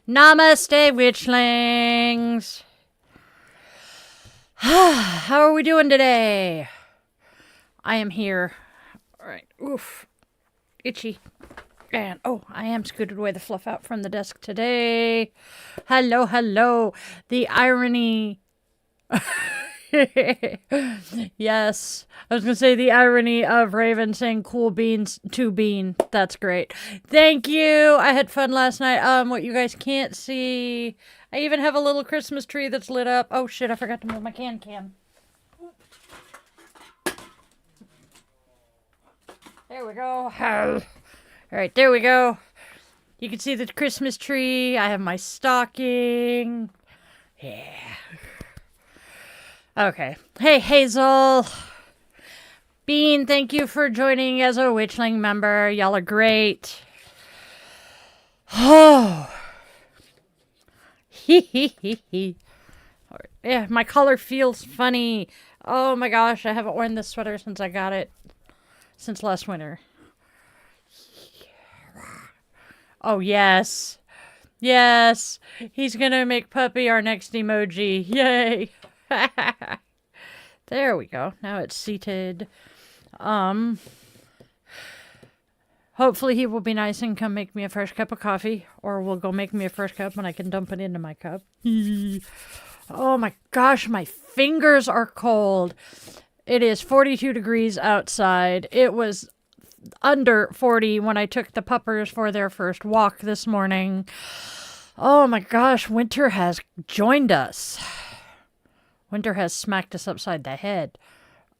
Namaste, Witchlings. How are we doing today? I am here. All right. Oof. Itchy. And, oh, I am scooted away the fluff out from the desk today. Hello, hello. The irony. Yes. I was going to say the irony of Raven saying cool beans to bean. That's great. Thank you. I had fun last night. What you guys can't see, I even have a little Christmas tree that's lit up. Oh shit, I forgot to move my can. There we go. All right, there we go. You can see the Christmas tree. I have my stocking. Yeah. Okay. Hey, Hazel. Bean, thank you for joining as a Witchling member. Y'all are great. Oh. Yeah, my color feels funny. Oh my gosh, I haven't worn this sweater since I got it. Since last winter. Oh, yes. Yes, he's gonna make puppy our next emoji. Yay! There we go. Now it's seated. Hopefully he will be nice and come make me a fresh cup of coffee, or will go make me a fresh cup and I can dump it into my cup. Oh my gosh, my fingers are cold. It is 42 degrees outside. It was under 40 when I took the puppers for their first walk this morning. Oh my gosh, winter has joined us. Winter has smacked us upside the head.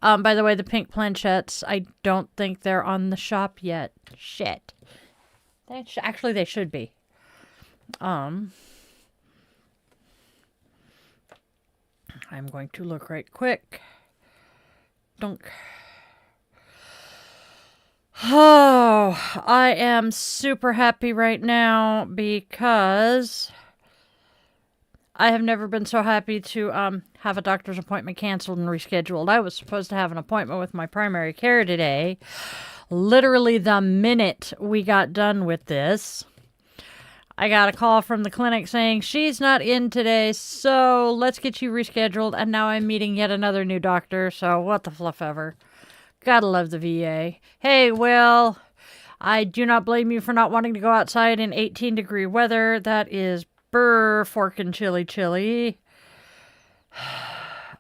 By the way, the pink planchettes, I don't think they're on the shop yet. Shit. Actually, they should be. I'm going to look right quick. Dunk. Oh, I am super happy right now because I have never been so happy to have a doctor's appointment canceled and rescheduled. I was supposed to have an appointment with my primary care today. Literally the minute we got done with this, I got a call from the clinic saying she's not in today, so let's get you rescheduled. And now I'm meeting yet another new doctor, so what the fluff ever. Gotta love the VA. Hey, Will, I do not blame you for not wanting to go outside in 18-degree weather. That is forkin' chilly.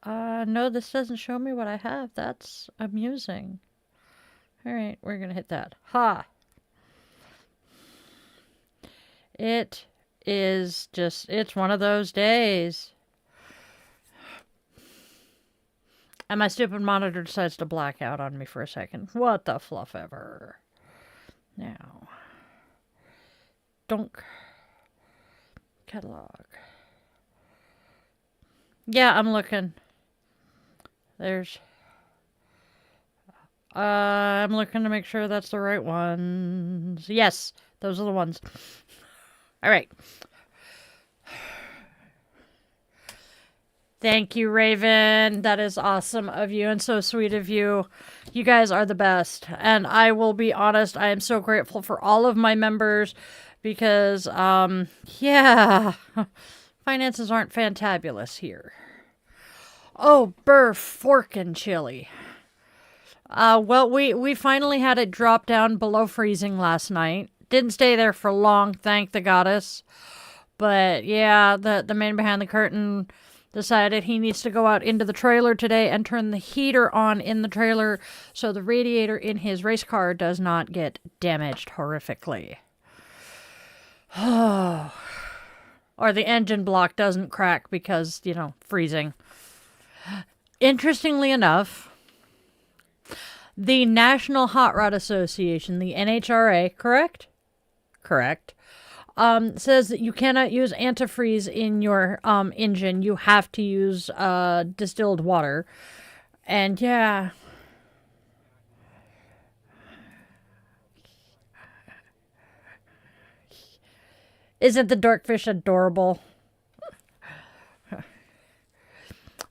No, this doesn't show me what I have. That's amusing. All right, we're going to hit that. Ha! It is just, it's one of those days. And my stupid monitor decides to black out on me for a second. What the fluff ever. Now. Dunk. Catalog. Yeah, I'm looking. I'm looking to make sure that's the right ones. Yes, those are the ones. All right. Thank you, Raven. That is awesome of you and so sweet of you. You guys are the best. And I will be honest, I am so grateful for all of my members because, yeah, finances aren't fantabulous here. Oh, forkin' chili. Well, we finally had it drop down below freezing last night. Didn't stay there for long, thank the goddess. But yeah, the man behind the curtain decided he needs to go out into the trailer today and turn the heater on in the trailer so the radiator in his race car does not get damaged horrifically. Or the engine block doesn't crack because, freezing. Interestingly enough, the National Hot Rod Association, the NHRA, correct? Correct. Says that you cannot use antifreeze in your engine. You have to use distilled water. And yeah. Isn't the dorkfish adorable?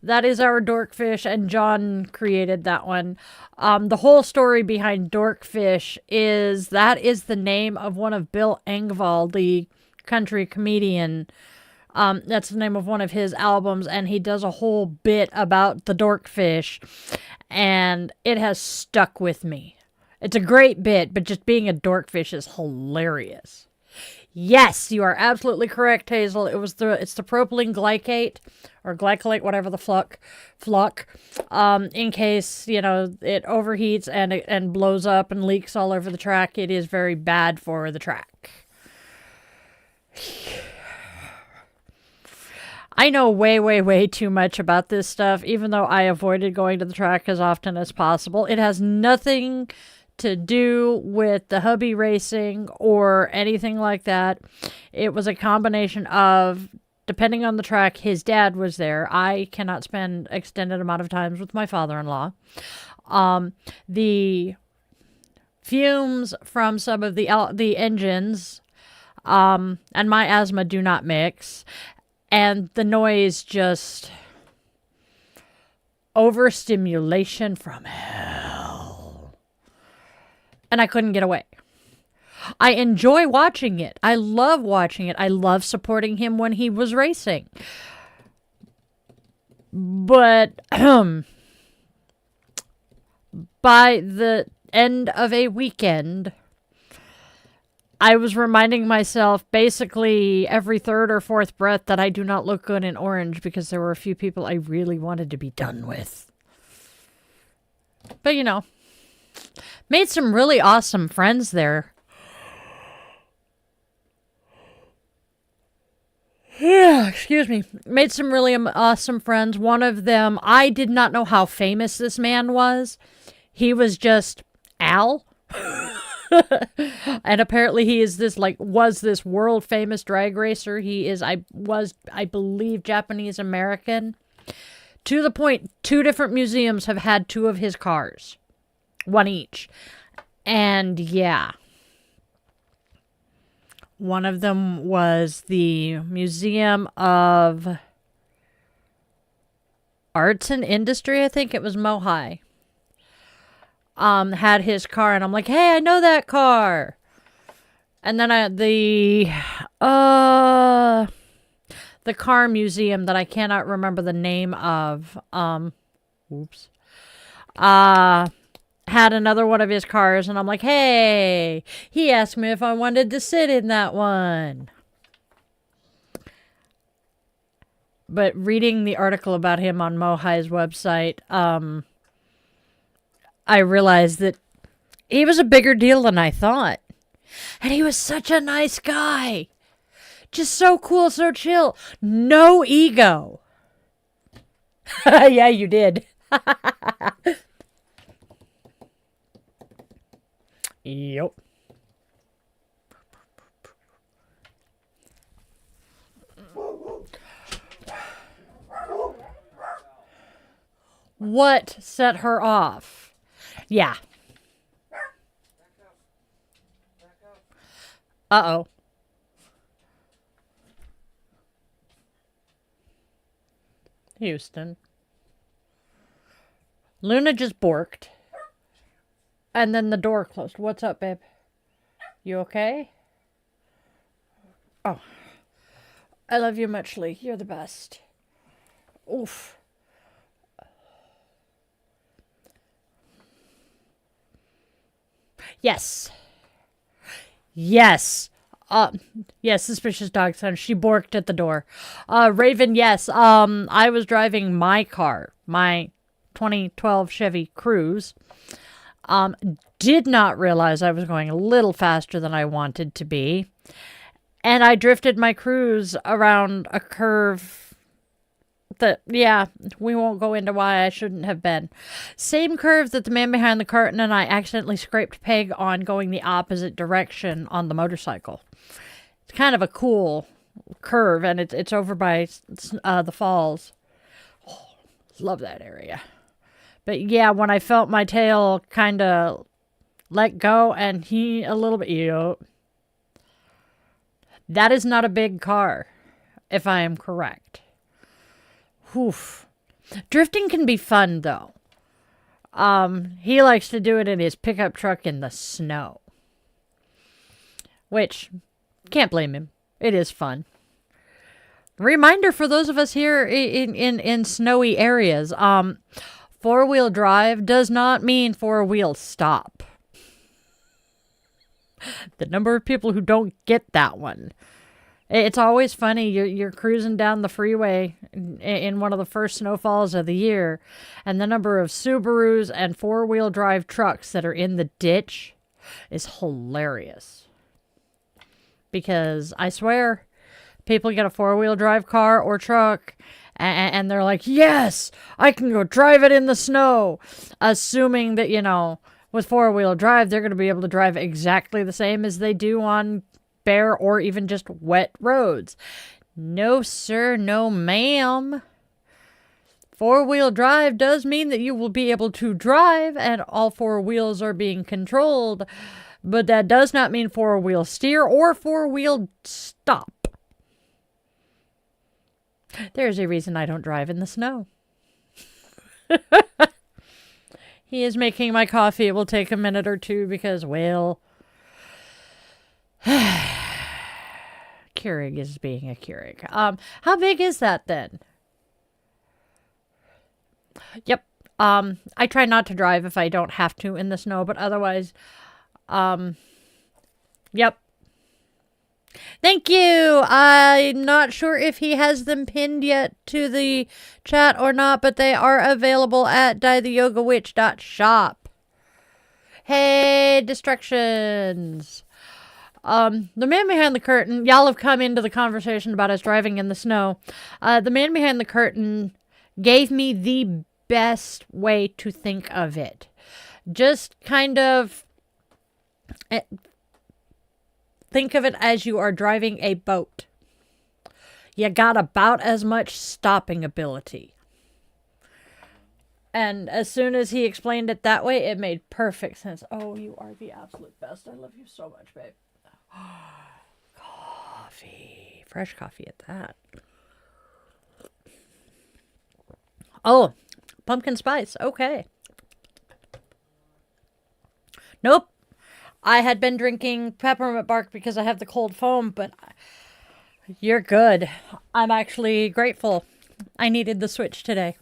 That is our dorkfish, and John created that one. The whole story behind Dorkfish is that is the name of one of Bill Engvall, the country comedian. That's the name of one of his albums, and he does a whole bit about the Dorkfish, and it has stuck with me. It's a great bit, but just being a dorkfish is hilarious. Yes, you are absolutely correct, Hazel. It's the propylene glycate or glycolate, whatever the fluck, in case, it overheats and blows up and leaks all over the track. It is very bad for the track. I know way, way, way too much about this stuff, even though I avoided going to the track as often as possible. It has nothing to do with the hubby racing or anything like that. It was a combination of, depending on the track, his dad was there. I cannot spend extended amount of times with my father-in-law. The fumes from some of the engines and my asthma do not mix. And the noise just overstimulation from hell. And I couldn't get away. I enjoy watching it. I love watching it. I love supporting him when he was racing. But by the end of a weekend, I was reminding myself basically every third or fourth breath that I do not look good in orange because there were a few people I really wanted to be done with. But, you know, made some really awesome friends there. Yeah, excuse me. Made some really awesome friends. One of them, I did not know how famous this man was. He was just Al. And apparently he is this, was this world famous drag racer. He is, I believe, Japanese American. To the point, 2 different museums have had 2 of his cars. 1 each. And yeah. One of them was the Museum of Arts and Industry, I think it was Mohai. Had his car, and I'm like, hey, I know that car. And then the car museum that I cannot remember the name of, had another one of his cars, and I'm like, hey, he asked me if I wanted to sit in that one. But reading the article about him on Mohai's website, I realized that he was a bigger deal than I thought. And he was such a nice guy. Just so cool, so chill. No ego. Yeah, you did. Yep. What set her off? Yeah. Uh-oh. Houston. Luna just borked. And then the door closed. What's up, babe? You okay? Oh. I love you muchly. You're the best. Oof. Yes. Yes. Yes, suspicious dog sound. She borked at the door. Raven, yes. I was driving my car, my 2012 Chevy Cruze. Did not realize I was going a little faster than I wanted to be. And I drifted my Cruze around a curve that, yeah, we won't go into why I shouldn't have been. Same curve that the man behind the curtain and I accidentally scraped Peg on going the opposite direction on the motorcycle. It's kind of a cool curve, and it's over by the falls. Oh, love that area. But yeah, when I felt my tail kind of let go and he a little bit, yep. That is not a big car, if I am correct. Oof. Drifting can be fun, though. He likes to do it in his pickup truck in the snow. Which, can't blame him. It is fun. Reminder for those of us here in snowy areas, 4-wheel drive does not mean 4-wheel stop. The number of people who don't get that one. It's always funny. You're cruising down the freeway in one of the first snowfalls of the year, and the number of Subarus and 4-wheel drive trucks that are in the ditch is hilarious. Because I swear, people get a 4-wheel drive car or truck, and they're like, yes, I can go drive it in the snow, assuming that, with 4-wheel drive, they're going to be able to drive exactly the same as they do on bare or even just wet roads. No, sir, no, ma'am. 4-wheel drive does mean that you will be able to drive and all 4 wheels are being controlled, but that does not mean 4-wheel steer or 4-wheel stop. There's a reason I don't drive in the snow. He is making my coffee. It will take a minute or two because, well, Keurig is being a Keurig. How big is that then? Yep. I try not to drive if I don't have to in the snow, but otherwise, yep. Thank you. I'm not sure if he has them pinned yet to the chat or not, but they are available at dietheyogawitch.shop. Hey, distractions. The man behind the curtain, y'all have come into the conversation about us driving in the snow. The man behind the curtain gave me the best way to think of it. Just kind of think of it as you are driving a boat. You got about as much stopping ability. And as soon as he explained it that way, it made perfect sense. Oh, you are the absolute best. I love you so much, babe. Coffee. Fresh coffee at that. Oh, pumpkin spice. Okay. Nope. I had been drinking peppermint bark because I have the cold foam, but you're good. I'm actually grateful. I needed the switch today.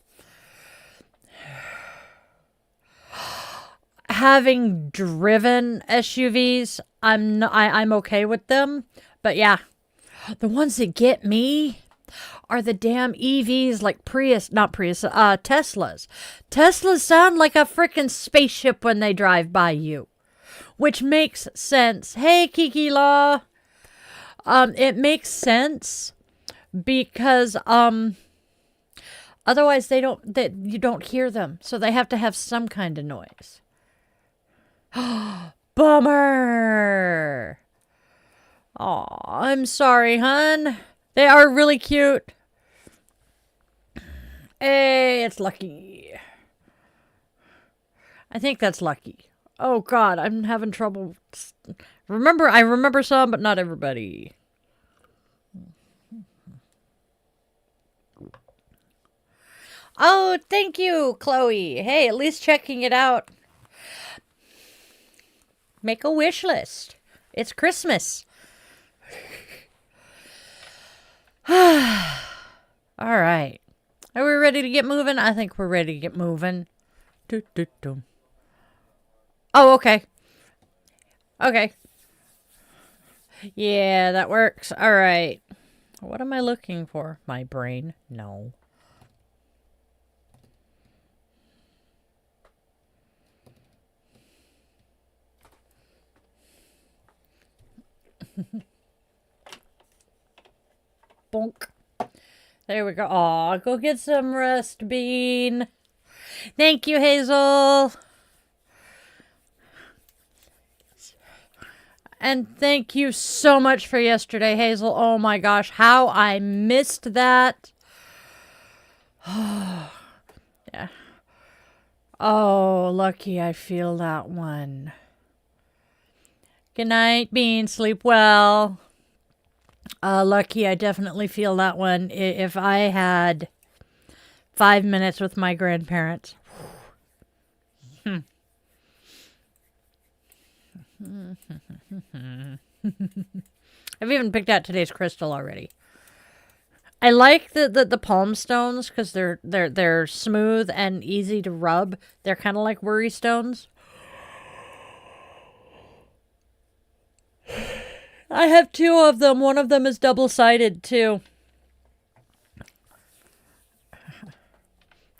Having driven SUVs, I'm okay with them. But yeah, the ones that get me are the damn EVs like Teslas. Teslas sound like a freaking spaceship when they drive by you. Which makes sense. Hey, Kiki Law. It makes sense because otherwise you don't hear them. So they have to have some kind of noise. Bummer. Aw, I'm sorry, hun. They are really cute. Hey, it's Lucky. I think that's Lucky. Oh, God, I'm having trouble. I remember some, but not everybody. Oh, thank you, Chloe. Hey, at least checking it out. Make a wish list. It's Christmas. All right. Are we ready to get moving? I think we're ready to get moving. Oh, okay. Okay. Yeah, that works. All right. What am I looking for? My brain? No. Bonk. There we go. Aw, go get some rest, Bean. Thank you, Hazel. And thank you so much for yesterday, Hazel. Oh my gosh, how I missed that. Oh, yeah. Oh, Lucky, I feel that one. Good night, Bean. Sleep well. Lucky, I definitely feel that one. If I had 5 minutes with my grandparents. I've even picked out today's crystal already. I like the palm stones because they're smooth and easy to rub. They're kind of like worry stones. I have 2 of them. One of them is double-sided too.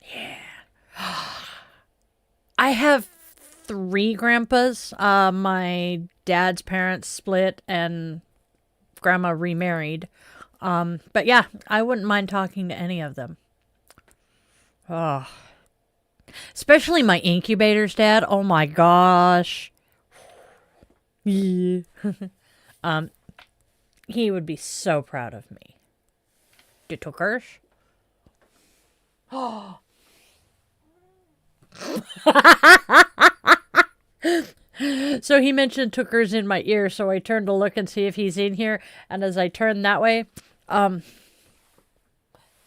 Yeah. I have 3 grandpas. My dad's parents split and grandma remarried. But yeah, I wouldn't mind talking to any of them. Oh. Especially my incubator's dad. Oh my gosh. Yeah. He would be so proud of me. Du Tuckers? Oh. So he mentioned Tuckers in my ear, so I turned to look and see if he's in here, and as I turned that way,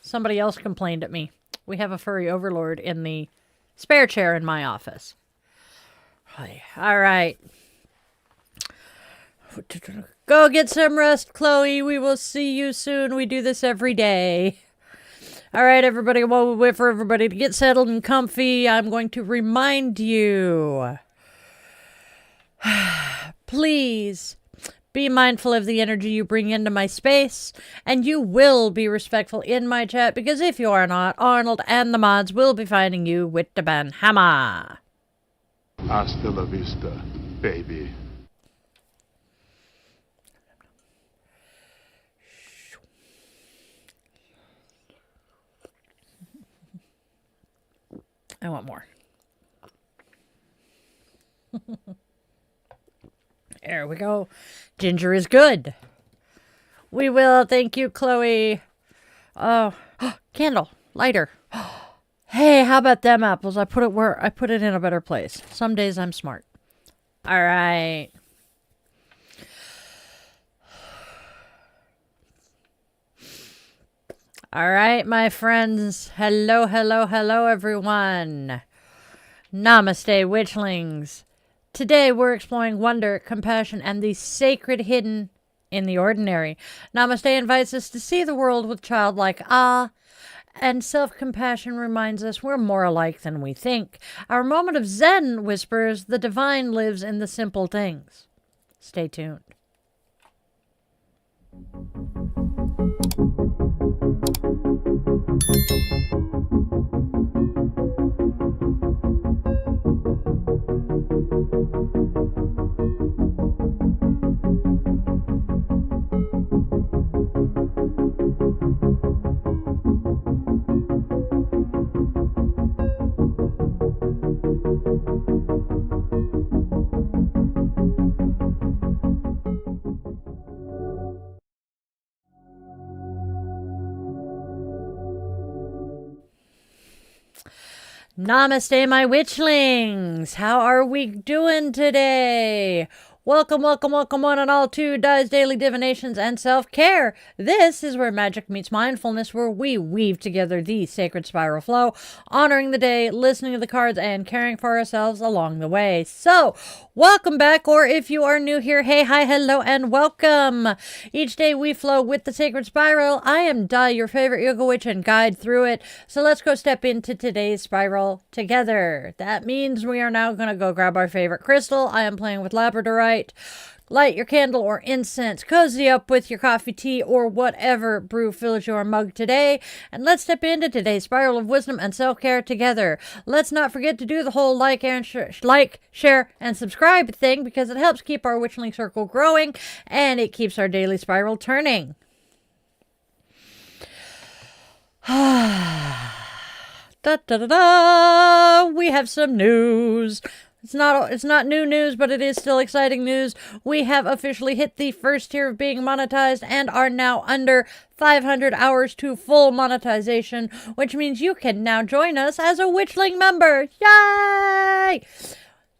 somebody else complained at me. We have a furry overlord in the spare chair in my office. All right. Go get some rest, Chloe. We will see you soon. We do this every day. All right, everybody, while we wait for everybody to get settled and comfy, I'm going to remind you, please be mindful of the energy you bring into my space, and you will be respectful in my chat, because if you are not, Arnold and the mods will be finding you with the banhammer. Hasta la vista, baby. I want more. There we go. Ginger is good. We will. Thank you, Chloe. Oh, candle. Lighter. Hey, how about them apples? I put it in a better place. Some days I'm smart. All right. All right, my friends. Hello, hello, hello, everyone. Namaste, Witchlings. Today we're exploring wonder, compassion, and the sacred hidden in the ordinary. Namaste invites us to see the world with childlike awe, and self-compassion reminds us we're more alike than we think. Our moment of Zen whispers the divine lives in the simple things. Stay tuned. Namaste, my witchlings. How are we doing today? Welcome, welcome, welcome one and all to Di's Daily Divinations and Self-Care. This is where magic meets mindfulness, where we weave together the sacred spiral flow, honoring the day, listening to the cards, and caring for ourselves along the way. So, welcome back, or if you are new here, hey, hi, hello, and welcome. Each day we flow with the sacred spiral. I am Di, your favorite yoga witch, and guide through it. So let's go step into today's spiral together. That means we are now going to go grab our favorite crystal. I am playing with labradorite. Light your candle or incense, cozy up with your coffee, tea, or whatever brew fills your mug today, and let's step into today's spiral of wisdom and self-care together. Let's not forget to do the whole like, share, and subscribe thing, because it helps keep our Witchling circle growing, and it keeps our daily spiral turning. Da, da, da, da. We have some news. It's not new news, but it is still exciting news. We have officially hit the first tier of being monetized and are now under 500 hours to full monetization, which means you can now join us as a Witchling member. Yay!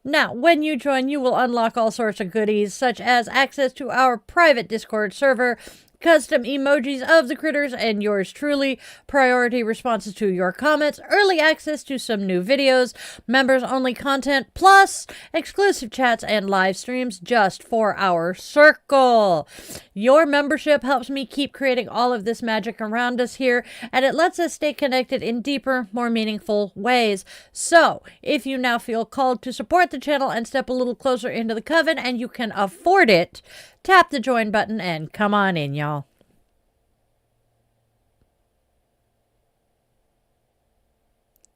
Now, when you join, you will unlock all sorts of goodies, such as access to our private Discord server, custom emojis of the critters and yours truly, priority responses to your comments, early access to some new videos, members only content, plus exclusive chats and live streams just for our circle. Your membership helps me keep creating all of this magic around us here, and it lets us stay connected in deeper, more meaningful ways. So, if you now feel called to support the channel and step a little closer into the coven, and you can afford it, tap the join button and come on in, y'all.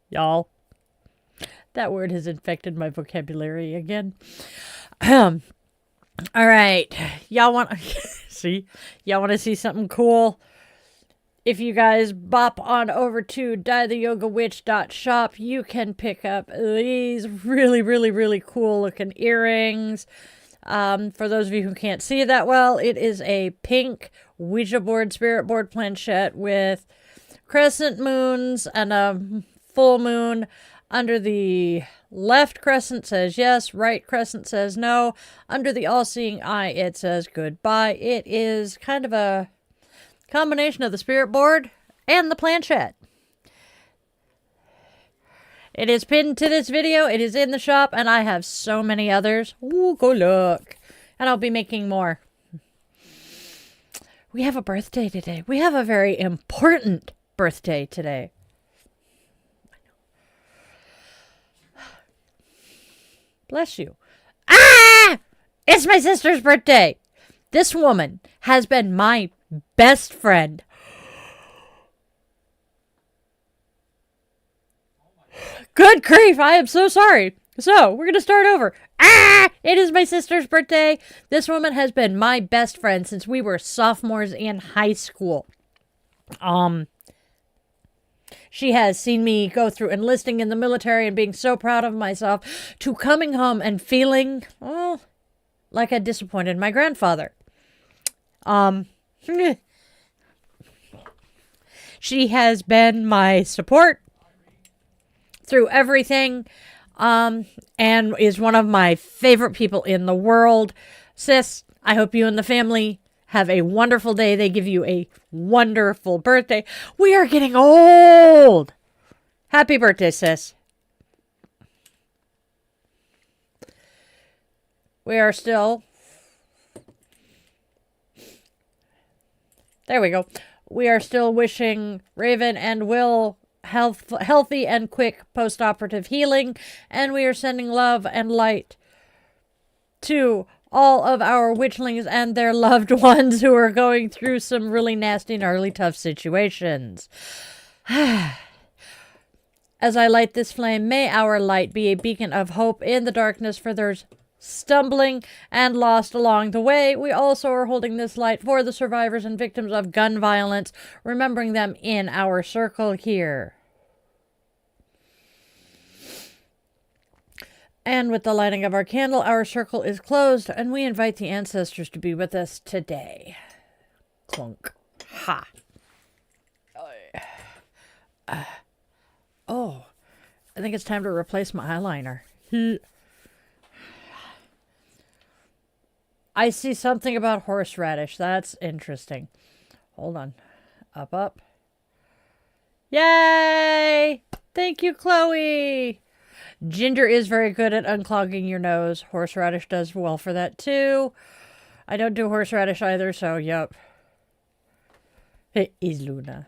Y'all. That word has infected my vocabulary again. All right. Y'all want see? Y'all want to see something cool? If you guys bop on over to dietheyogawitch.shop, you can pick up these really, really, really cool looking earrings. For those of you who can't see that well, it is a pink Ouija board, spirit board planchette with crescent moons and a full moon. Under the left crescent says yes, right crescent says no. Under the all-seeing eye, it says goodbye. It is kind of a combination of the spirit board and the planchette. It is pinned to this video. It is in the shop, and I have so many others. Ooh, go look. And I'll be making more. We have a birthday today. We have a very important birthday today. Bless you. Ah! It's my sister's birthday. This woman has been my best friend. Good grief, I am so sorry. So, we're going to start over. It is my sister's birthday. This woman has been my best friend since we were sophomores in high school. She has seen me go through enlisting in the military and being so proud of myself to coming home and feeling, like I disappointed my grandfather. She has been my support through everything, and is one of my favorite people in the world. Sis, I hope you and the family have a wonderful day. They give you a wonderful birthday. We are getting old. Happy birthday, sis. We are still... There we go. We are still wishing Raven and Will healthy and quick post-operative healing, and we are sending love and light to all of our witchlings and their loved ones who are going through some really nasty, gnarly, tough situations. As I light this flame, may our light be a beacon of hope in the darkness for those stumbling and lost along the way. We also are holding this light for the survivors and victims of gun violence, remembering them in our circle here. And with the lighting of our candle, our circle is closed, and we invite the ancestors to be with us today. Clunk. Ha. Oh, I think it's time to replace my eyeliner. I see something about horseradish. That's interesting. Hold on. Up. Yay! Thank you, Chloe! Ginger is very good at unclogging your nose. Horseradish does well for that, too. I don't do horseradish either, so, yep. It is Luna.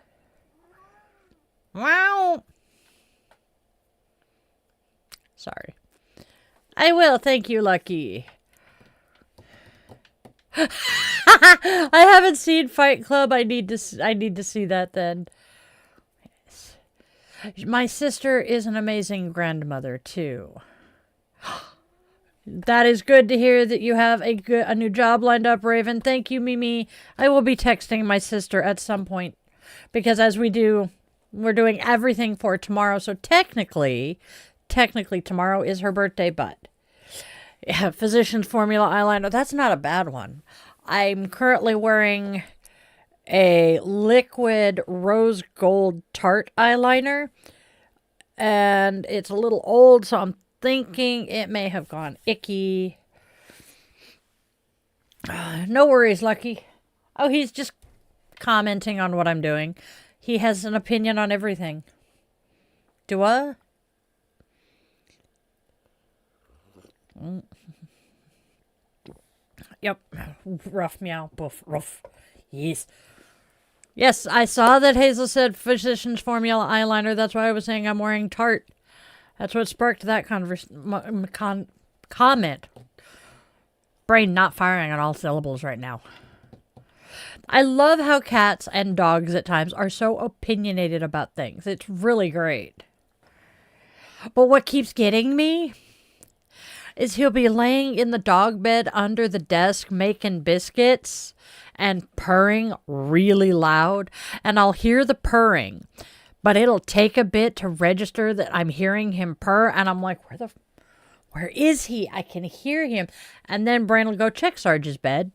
Wow! Sorry. I will, thank you, Lucky. I haven't seen Fight Club. I need to see that then. Yes. My sister is an amazing grandmother too. That is good to hear that you have a new job lined up, Raven. Thank you, Mimi. I will be texting my sister at some point because as we're doing everything for tomorrow. So technically tomorrow is her birthday, but yeah, Physicians Formula eyeliner. That's not a bad one. I'm currently wearing a liquid rose gold Tarte eyeliner. And it's a little old, so I'm thinking it may have gone icky. No worries, Lucky. Oh, he's just commenting on what I'm doing. He has an opinion on everything. Do I? Yep. Rough meow. Boof. Ruff. Yes. Yes, I saw that Hazel said Physicians Formula eyeliner. That's why I was saying I'm wearing Tarte. That's what sparked that comment. Brain not firing on all syllables right now. I love how cats and dogs at times are so opinionated about things. It's really great. But what keeps getting me is he'll be laying in the dog bed under the desk making biscuits and purring really loud. And I'll hear the purring, but it'll take a bit to register that I'm hearing him purr. And I'm like, where is he? I can hear him. And then Brain will go check Sarge's bed.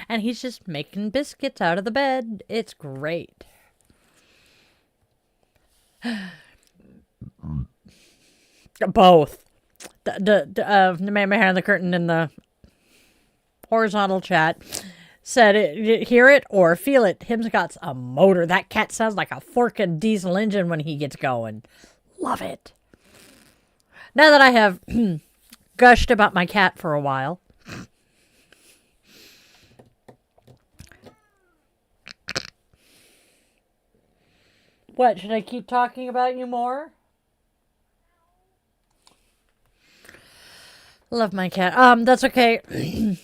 And he's just making biscuits out of the bed. It's great. Both. The man behind the curtain in the horizontal chat said, hear it or feel it. Him's got a motor. That cat sounds like a forked diesel engine when he gets going. Love it. Now that I have gushed about my cat for a while, What, should I keep talking about you more? Love my cat. That's okay.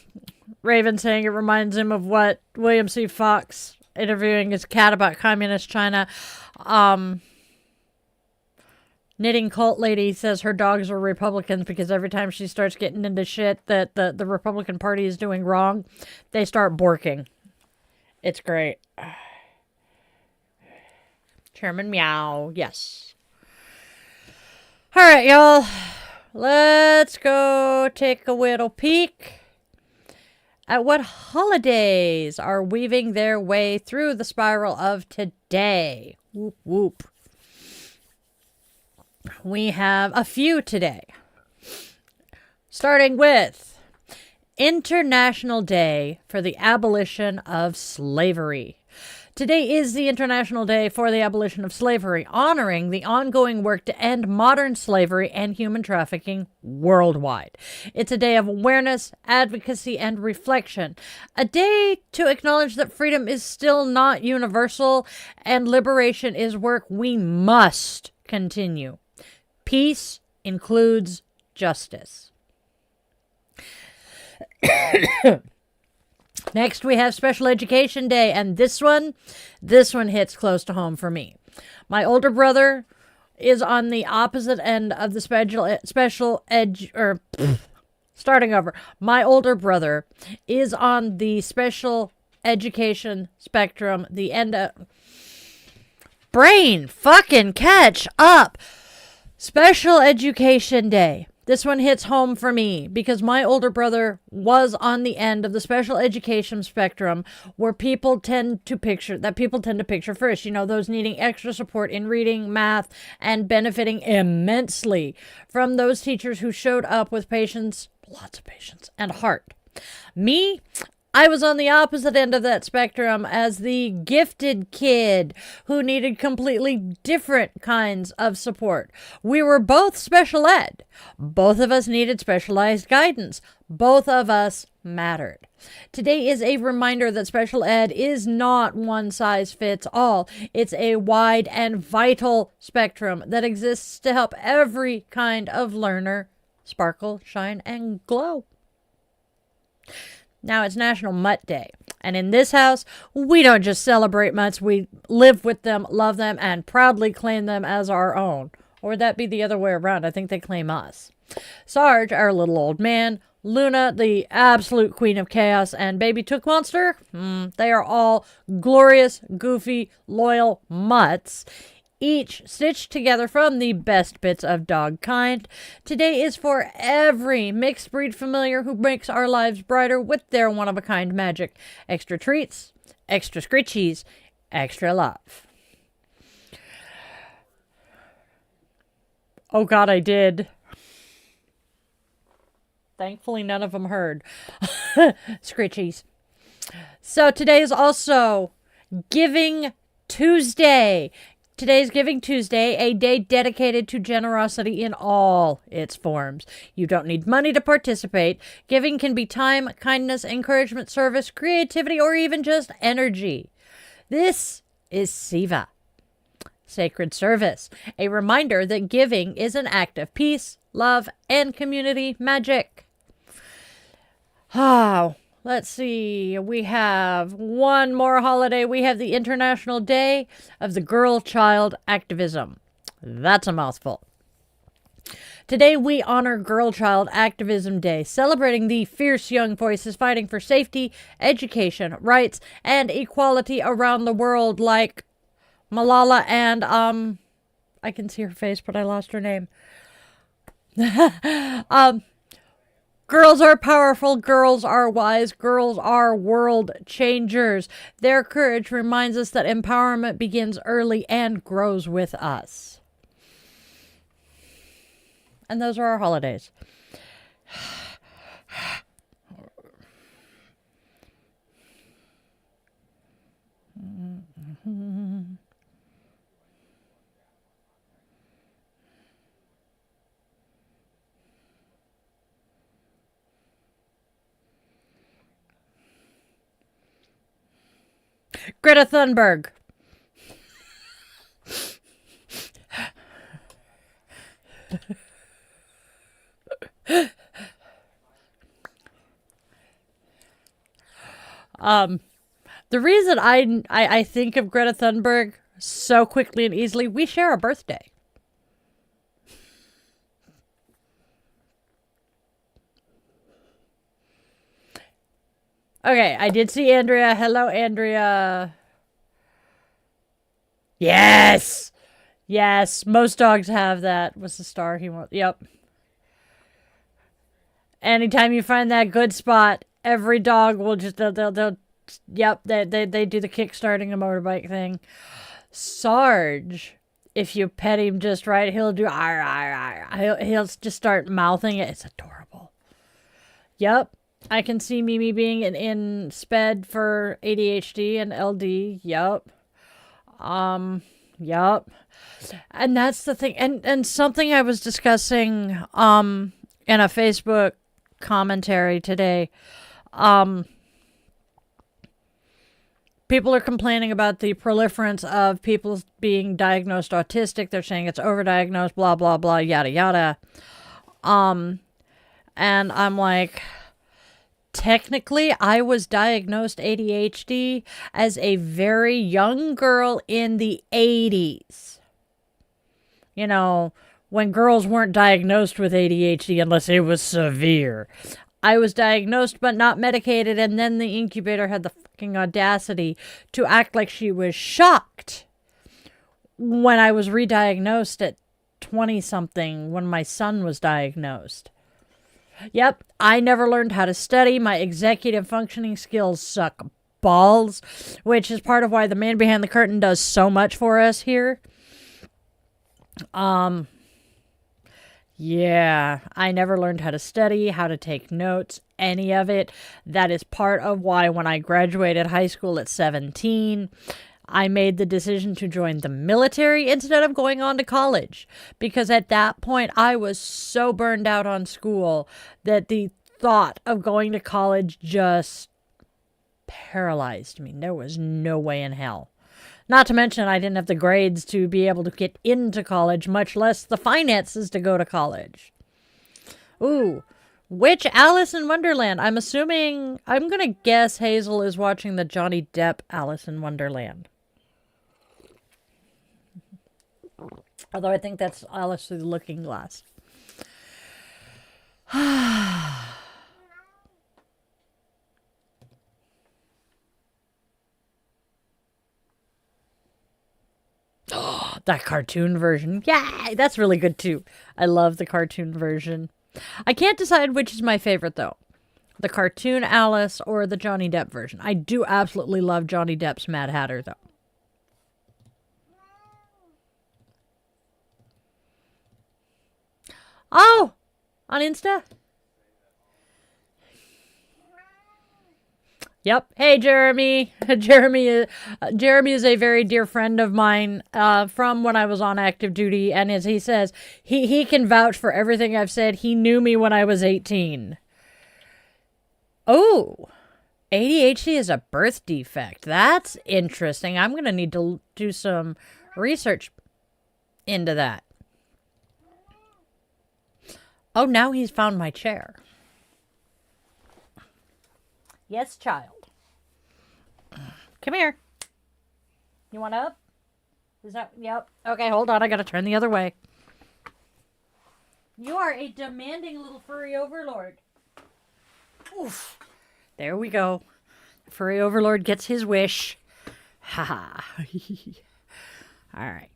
Raven saying it reminds him of what William C. Fox interviewing his cat about communist China. Knitting Cult Lady says her dogs are Republicans because every time she starts getting into shit that the Republican Party is doing wrong, they start borking. It's great. Chairman Meow. Yes. All right, y'all. Let's go take a little peek at what holidays are weaving their way through the spiral of today. Whoop, whoop. We have a few today. Starting with International Day for the Abolition of Slavery. Today is the International Day for the Abolition of Slavery, honoring the ongoing work to end modern slavery and human trafficking worldwide. It's a day of awareness, advocacy, and reflection. A day to acknowledge that freedom is still not universal and liberation is work we must continue. Peace includes justice. Next, we have Special Education Day, and this one hits close to home for me. My older brother is on the opposite end of the My older brother is on the special education spectrum, the end of... Brain, fucking catch up! Special Education Day. This one hits home for me because my older brother was on the end of the special education spectrum where people tend to picture first. You know, those needing extra support in reading, math, and benefiting immensely from those teachers who showed up with patience, lots of patience, and heart. Me, I was on the opposite end of that spectrum as the gifted kid who needed completely different kinds of support. We were both special ed. Both of us needed specialized guidance. Both of us mattered. Today is a reminder that special ed is not one size fits all. It's a wide and vital spectrum that exists to help every kind of learner sparkle, shine, and glow. Now it's National Mutt Day. And in this house, we don't just celebrate mutts, we live with them, love them, and proudly claim them as our own. Or would that be the other way around? I think they claim us. Sarge, our little old man, Luna, the absolute queen of chaos, and Baby Took Monster, they are all glorious, goofy, loyal mutts, each stitched together from the best bits of dog kind. Today is for every mixed breed familiar who makes our lives brighter with their one-of-a-kind magic. Extra treats, extra scritchies, extra love. Oh God, I did. Thankfully, none of them heard. Scritchies. So today is also Giving Tuesday. Today's Giving Tuesday, a day dedicated to generosity in all its forms. You don't need money to participate. Giving can be time, kindness, encouragement, service, creativity, or even just energy. This is Siva, sacred service, a reminder that giving is an act of peace, love, and community magic. Let's see, we have one more holiday. We have the International Day of the Girl Child Activism. That's a mouthful. Today we honor Girl Child Activism Day, celebrating the fierce young voices fighting for safety, education, rights, and equality around the world, like Malala and, I can see her face, but I lost her name. Girls are powerful, girls are wise, girls are world changers. Their courage reminds us that empowerment begins early and grows with us. And those are our holidays. Greta Thunberg. The reason I think of Greta Thunberg so quickly and easily, we share a birthday. Okay, I did see Andrea. Hello, Andrea. Yes! Yes, most dogs have that. What's the star he wants? Yep. Anytime you find that good spot, every dog will just, they'll yep, they do the kickstarting a motorbike thing. Sarge, if you pet him just right, he'll do, ar, ar, ar. He'll just start mouthing it. It's adorable. Yep. I can see Mimi being in SPED for ADHD and LD. Yep. Yep. And that's the thing. And something I was discussing in a Facebook commentary today. People are complaining about the proliferance of people being diagnosed autistic. They're saying it's overdiagnosed, blah, blah, blah, yada, yada. And I'm like, technically, I was diagnosed ADHD as a very young girl in the 80s. You know, when girls weren't diagnosed with ADHD unless it was severe. I was diagnosed but not medicated, and then the incubator had the fucking audacity to act like she was shocked when I was re-diagnosed at 20-something when my son was diagnosed. Yep, I never learned how to study. My executive functioning skills suck balls, which is part of why the man behind the curtain does so much for us here. Yeah, I never learned how to study, how to take notes, any of it. That is part of why when I graduated high school at 17, I made the decision to join the military instead of going on to college. Because at that point, I was so burned out on school that the thought of going to college just paralyzed me. There was no way in hell. Not to mention, I didn't have the grades to be able to get into college, much less the finances to go to college. Ooh, which Alice in Wonderland? I'm assuming, I'm going to guess Hazel is watching the Johnny Depp Alice in Wonderland. Although I think that's Alice Through the Looking Glass. Oh, that cartoon version. Yay! That's really good too. I love the cartoon version. I can't decide which is my favorite though. The cartoon Alice or the Johnny Depp version. I do absolutely love Johnny Depp's Mad Hatter though. Oh! On Insta? Yep. Hey, Jeremy. Jeremy is a very dear friend of mine from when I was on active duty. And as he says, he can vouch for everything I've said. He knew me when I was 18. Oh, ADHD is a birth defect. That's interesting. I'm going to need to do some research into that. Oh, now he's found my chair. Yes, child. Come here. You want up? Is that, yep. Okay, hold on. I gotta turn the other way. You are a demanding little furry overlord. Oof. There we go. Furry overlord gets his wish. Ha ha. All right.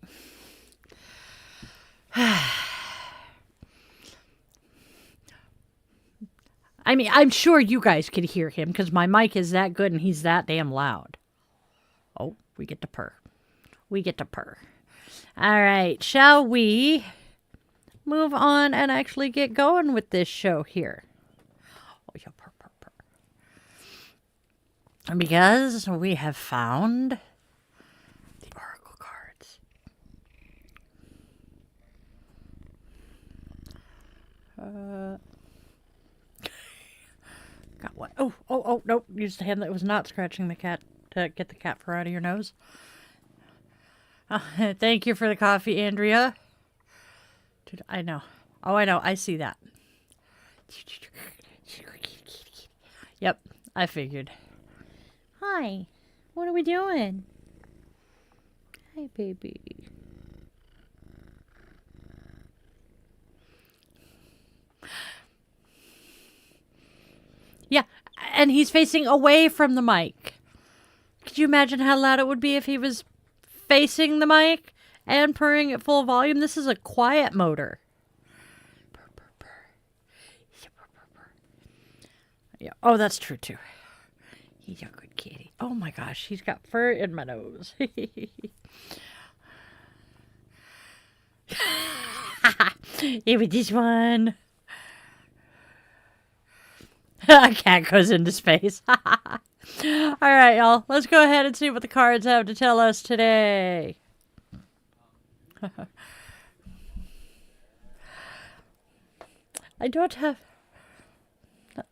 I mean, I'm sure you guys could hear him because my mic is that good and he's that damn loud. Oh, we get to purr. We get to purr. All right, shall we move on and actually get going with this show here? Oh, yeah, purr, purr, purr. Because we have found the Oracle cards. Got what? Oh, nope. Used a hand that was not scratching the cat to get the cat fur out of your nose. Thank you for the coffee, Andrea. Dude, I know. Oh, I know. I see that. Yep, I figured. Hi. What are we doing? Hi, baby. Yeah, and he's facing away from the mic. Could you imagine how loud it would be if he was facing the mic and purring at full volume? This is a quiet motor. Purr, purr, purr. Purr, purr, purr. Yeah. Oh, that's true too. He's a good kitty. Oh my gosh, he's got fur in my nose. It was this one. A cat goes into space. All right, y'all. Let's go ahead and see what the cards have to tell us today. I don't have...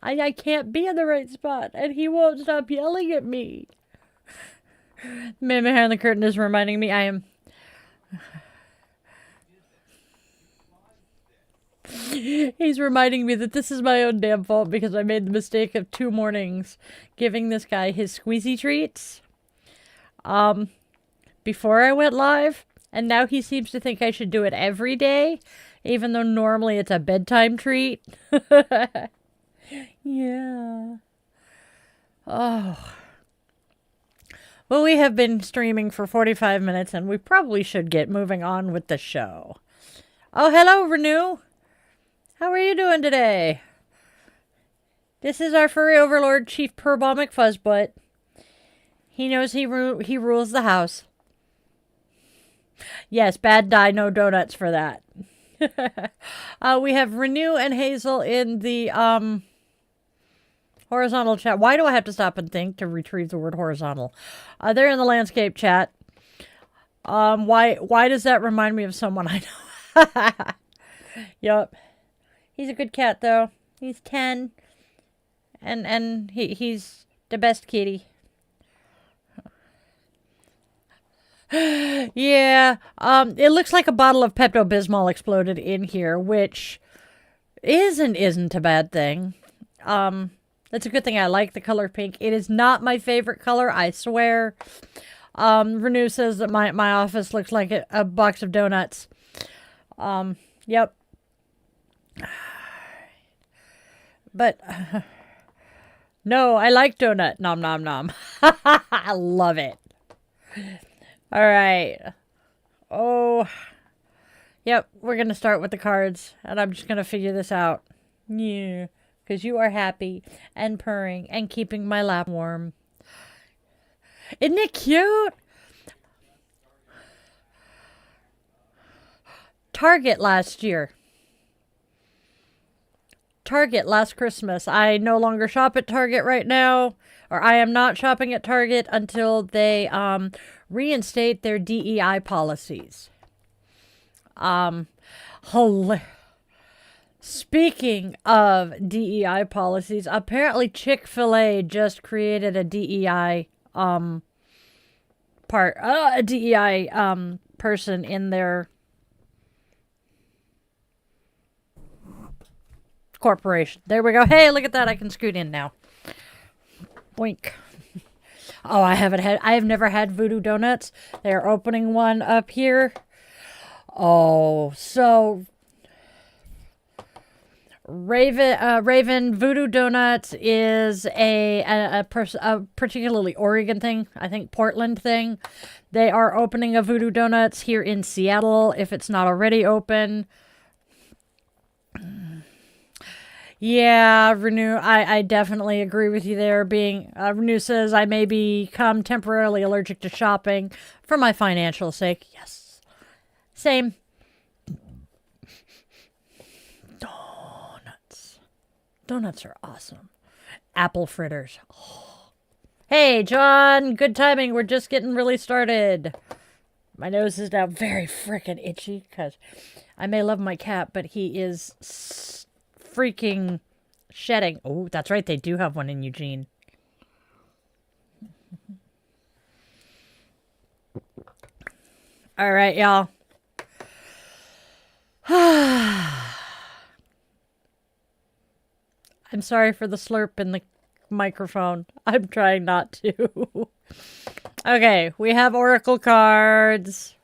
I can't be in the right spot, and he won't stop yelling at me. The man behind the curtain is reminding me I am... He's reminding me that this is my own damn fault because I made the mistake of 2 mornings giving this guy his squeezy treats before I went live, and now he seems to think I should do it every day, even though normally it's a bedtime treat. Yeah. Oh. Well, we have been streaming for 45 minutes, and we probably should get moving on with the show. Oh, hello, Renew. How are you doing today? This is our furry overlord, Chief Purrball McFuzzbutt. He knows he rules the house. Yes, bad die, no donuts for that. We have Renew and Hazel in the horizontal chat. Why do I have to stop and think to retrieve the word horizontal? They're in the landscape chat. Why does that remind me of someone I know? Yup. He's a good cat, though. He's 10. And he's the best kitty. Yeah. It looks like a bottle of Pepto-Bismol exploded in here, which isn't a bad thing. That's a good thing. I like the color pink. It is not my favorite color, I swear. Renew says that my office looks like a box of donuts. Yep. But no, I like donut. Nom nom nom. I love it. All right. Oh. Yep, we're going to start with the cards, and I'm just going to figure this out. Yeah, because you are happy and purring and keeping my lap warm. Isn't it cute? Target last Christmas. I no longer shop at Target right now, or I am not shopping at Target until they reinstate their DEI policies. Speaking of DEI policies, apparently Chick-fil-A just created a DEI person in their corporation. There we go. Hey, look at that. I can scoot in now. Boink. Oh, I have never had Voodoo Donuts. They're opening one up here. Oh, so Raven Voodoo Donuts is a particularly Oregon thing. I think Portland thing. They are opening a Voodoo Donuts here in Seattle if it's not already open. Yeah, Renew, I definitely agree with you there. Renew says, I may become temporarily allergic to shopping for my financial sake. Yes. Same. Donuts are awesome. Apple fritters. Oh. Hey, John, good timing. We're just getting really started. My nose is now very freaking itchy because I may love my cat, but he is freaking shedding. Oh, that's right. They do have one in Eugene. All right, y'all. I'm sorry for the slurp in the microphone. I'm trying not to. Okay, we have oracle cards.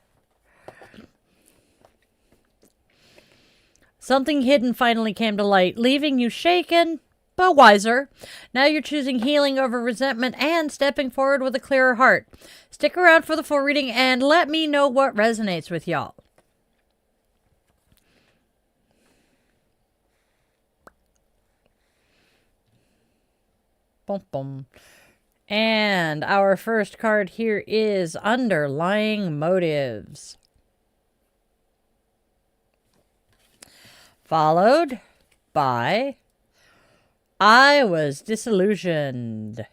Something hidden finally came to light, leaving you shaken, but wiser. Now you're choosing healing over resentment and stepping forward with a clearer heart. Stick around for the full reading and let me know what resonates with y'all. Boom, boom. And our first card here is Underlying Motives. Followed by I Was Disillusioned.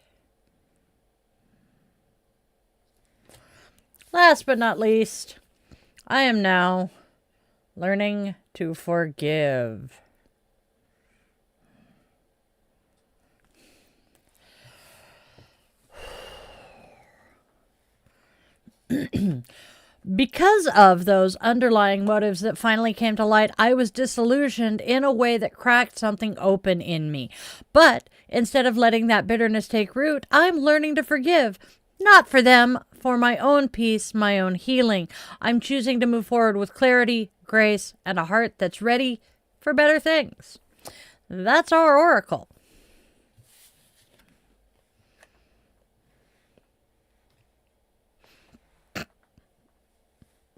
Last but not least, I am now learning to forgive. Because of those underlying motives that finally came to light, I was disillusioned in a way that cracked something open in me. But instead of letting that bitterness take root, I'm learning to forgive. Not for them, for my own peace, my own healing. I'm choosing to move forward with clarity, grace, and a heart that's ready for better things. That's our oracle.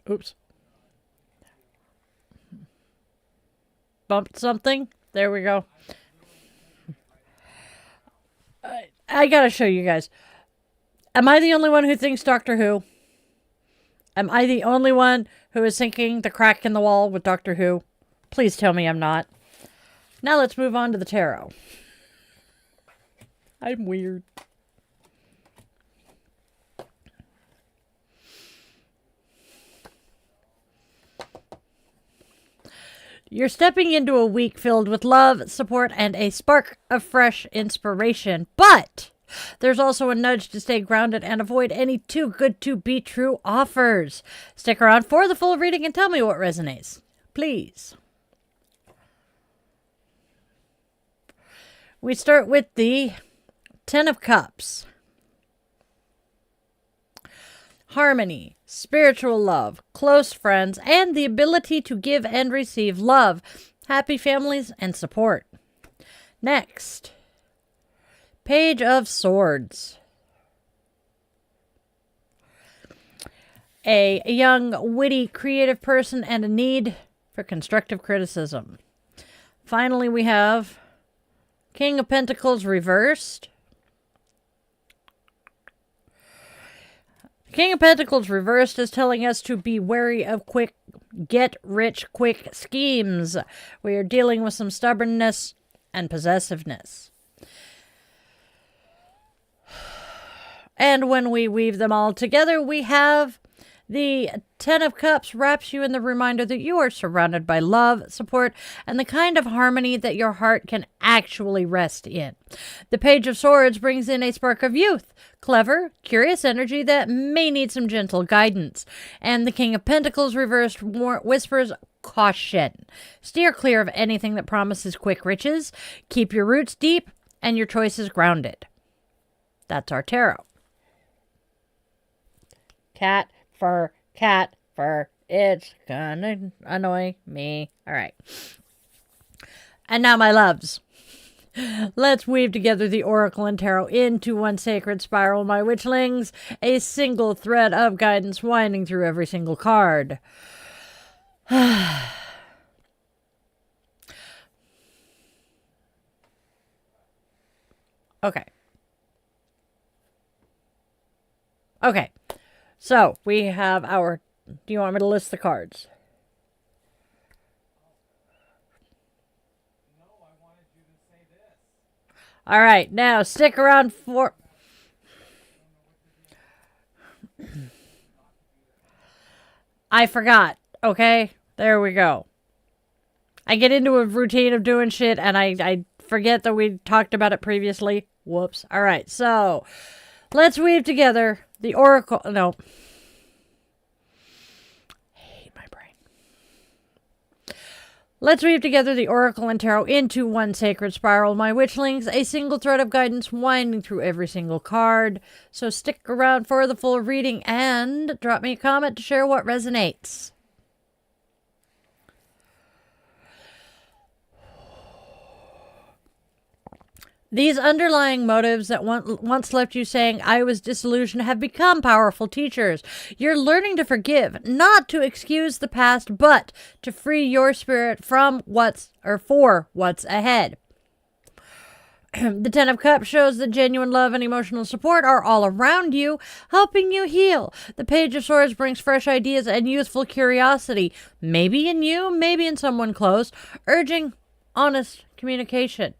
Oops. Bumped something. There we go. I gotta show you guys. Am I the only one who thinks Doctor Who? Am I the only one who is thinking the crack in the wall with Doctor Who? Please tell me I'm not. Now let's move on to the tarot. I'm weird. You're stepping into a week filled with love, support, and a spark of fresh inspiration. But there's also a nudge to stay grounded and avoid any too good to be true offers. Stick around for the full reading and tell me what resonates. Please. We start with the Ten of Cups. Harmony, spiritual love, close friends, and the ability to give and receive love, happy families, and support. Next, Page of Swords. A young, witty, creative person and a need for constructive criticism. Finally, we have King of Pentacles reversed. King of Pentacles reversed is telling us to be wary of quick get-rich-quick schemes. We are dealing with some stubbornness and possessiveness. And when we weave them all together, we have the Ten of Cups wraps you in the reminder that you are surrounded by love, support, and the kind of harmony that your heart can actually rest in. The Page of Swords brings in a spark of youth, clever, curious energy that may need some gentle guidance. And the King of Pentacles reversed whispers caution. Steer clear of anything that promises quick riches. Keep your roots deep and your choices grounded. That's our tarot. Cat fur, it's gonna annoy me. All right. And now, my loves, let's weave together the oracle and tarot into one sacred spiral, my witchlings, a single thread of guidance winding through every single card. Okay. So, we have our... Do you want me to list the cards? No, I wanted you to say this. All right, now stick around for... I forgot. Okay, there we go. I get into a routine of doing shit, and I forget that we talked about it previously. Whoops. All right, so let's weave together the oracle... No. I hate my brain. Let's weave together the Oracle and Tarot into one sacred spiral, my Witchlings, a single thread of guidance winding through every single card. So stick around for the full reading and drop me a comment to share what resonates. These underlying motives that once left you saying, I was disillusioned, have become powerful teachers. You're learning to forgive, not to excuse the past, but to free your spirit from for what's ahead. The Ten of Cups shows that genuine love and emotional support are all around you, helping you heal. The Page of Swords brings fresh ideas and youthful curiosity, maybe in you, maybe in someone close, urging honest communication.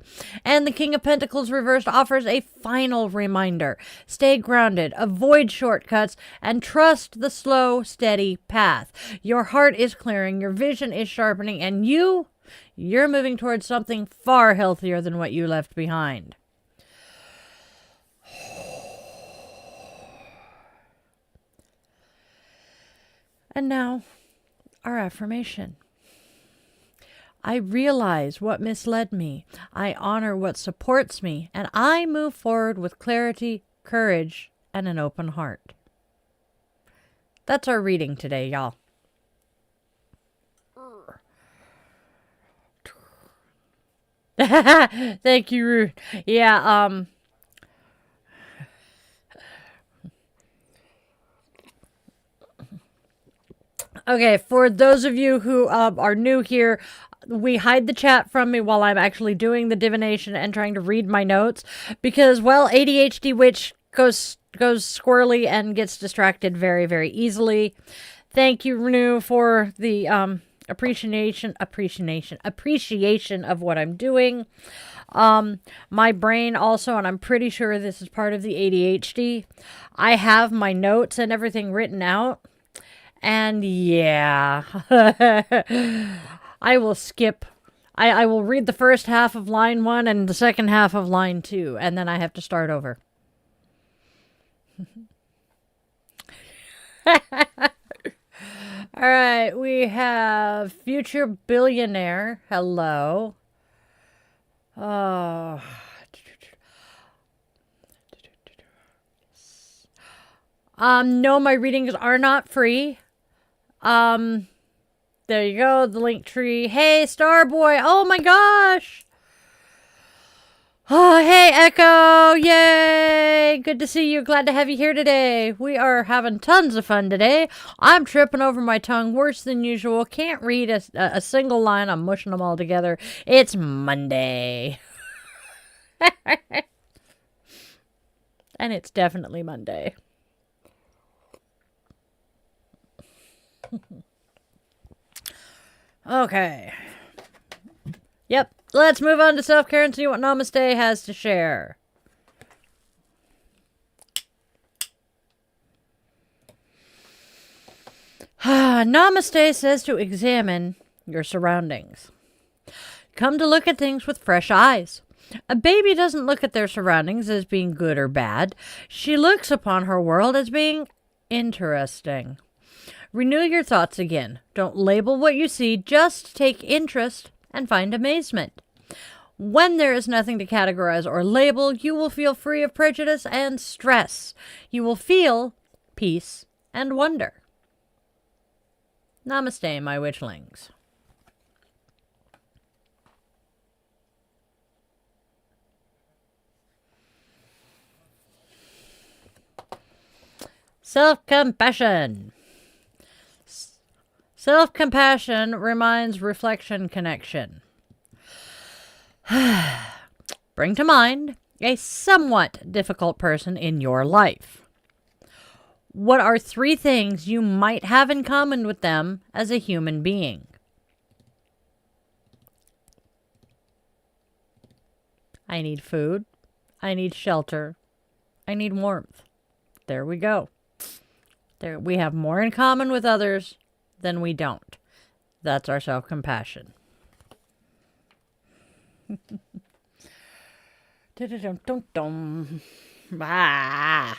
And the King of Pentacles reversed offers a final reminder. Stay grounded, avoid shortcuts, and trust the slow, steady path. Your heart is clearing, your vision is sharpening, and you're moving towards something far healthier than what you left behind. And now, our affirmation. I realize what misled me. I honor what supports me, and I move forward with clarity, courage, and an open heart. That's our reading today, y'all. Thank you, Ruth. Yeah, okay, for those of you who are new here, we hide the chat from me while I'm actually doing the divination and trying to read my notes because, well, ADHD witch goes squirrely and gets distracted very, very easily. Thank you, Renu, for the appreciation of what I'm doing. My brain also, and I'm pretty sure this is part of the ADHD, I have my notes and everything written out. And yeah, I will skip. I will read the first half of line 1 and the second half of line 2, and then I have to start over. All right, we have Future Billionaire. Hello. Oh. No, my readings are not free. There you go, the link tree. Hey, Starboy. Oh my gosh. Oh, hey, Echo. Yay. Good to see you. Glad to have you here today. We are having tons of fun today. I'm tripping over my tongue worse than usual. Can't read a single line. I'm mushing them all together. It's Monday. And it's definitely Monday. Okay. Yep. Let's move on to self-care and see what Namaste has to share. Namaste says to examine your surroundings. Come to look at things with fresh eyes. A baby doesn't look at their surroundings as being good or bad. She looks upon her world as being interesting. Renew your thoughts again. Don't label what you see, just take interest and find amazement. When there is nothing to categorize or label, you will feel free of prejudice and stress. You will feel peace and wonder. Namaste, my witchlings. Self-compassion. Self-compassion reminds reflection connection. Bring to mind a somewhat difficult person in your life. What are 3 things you might have in common with them as a human being? I need food. I need shelter. I need warmth. There we go. There, we have more in common with others than we don't. That's our self-compassion. Ah.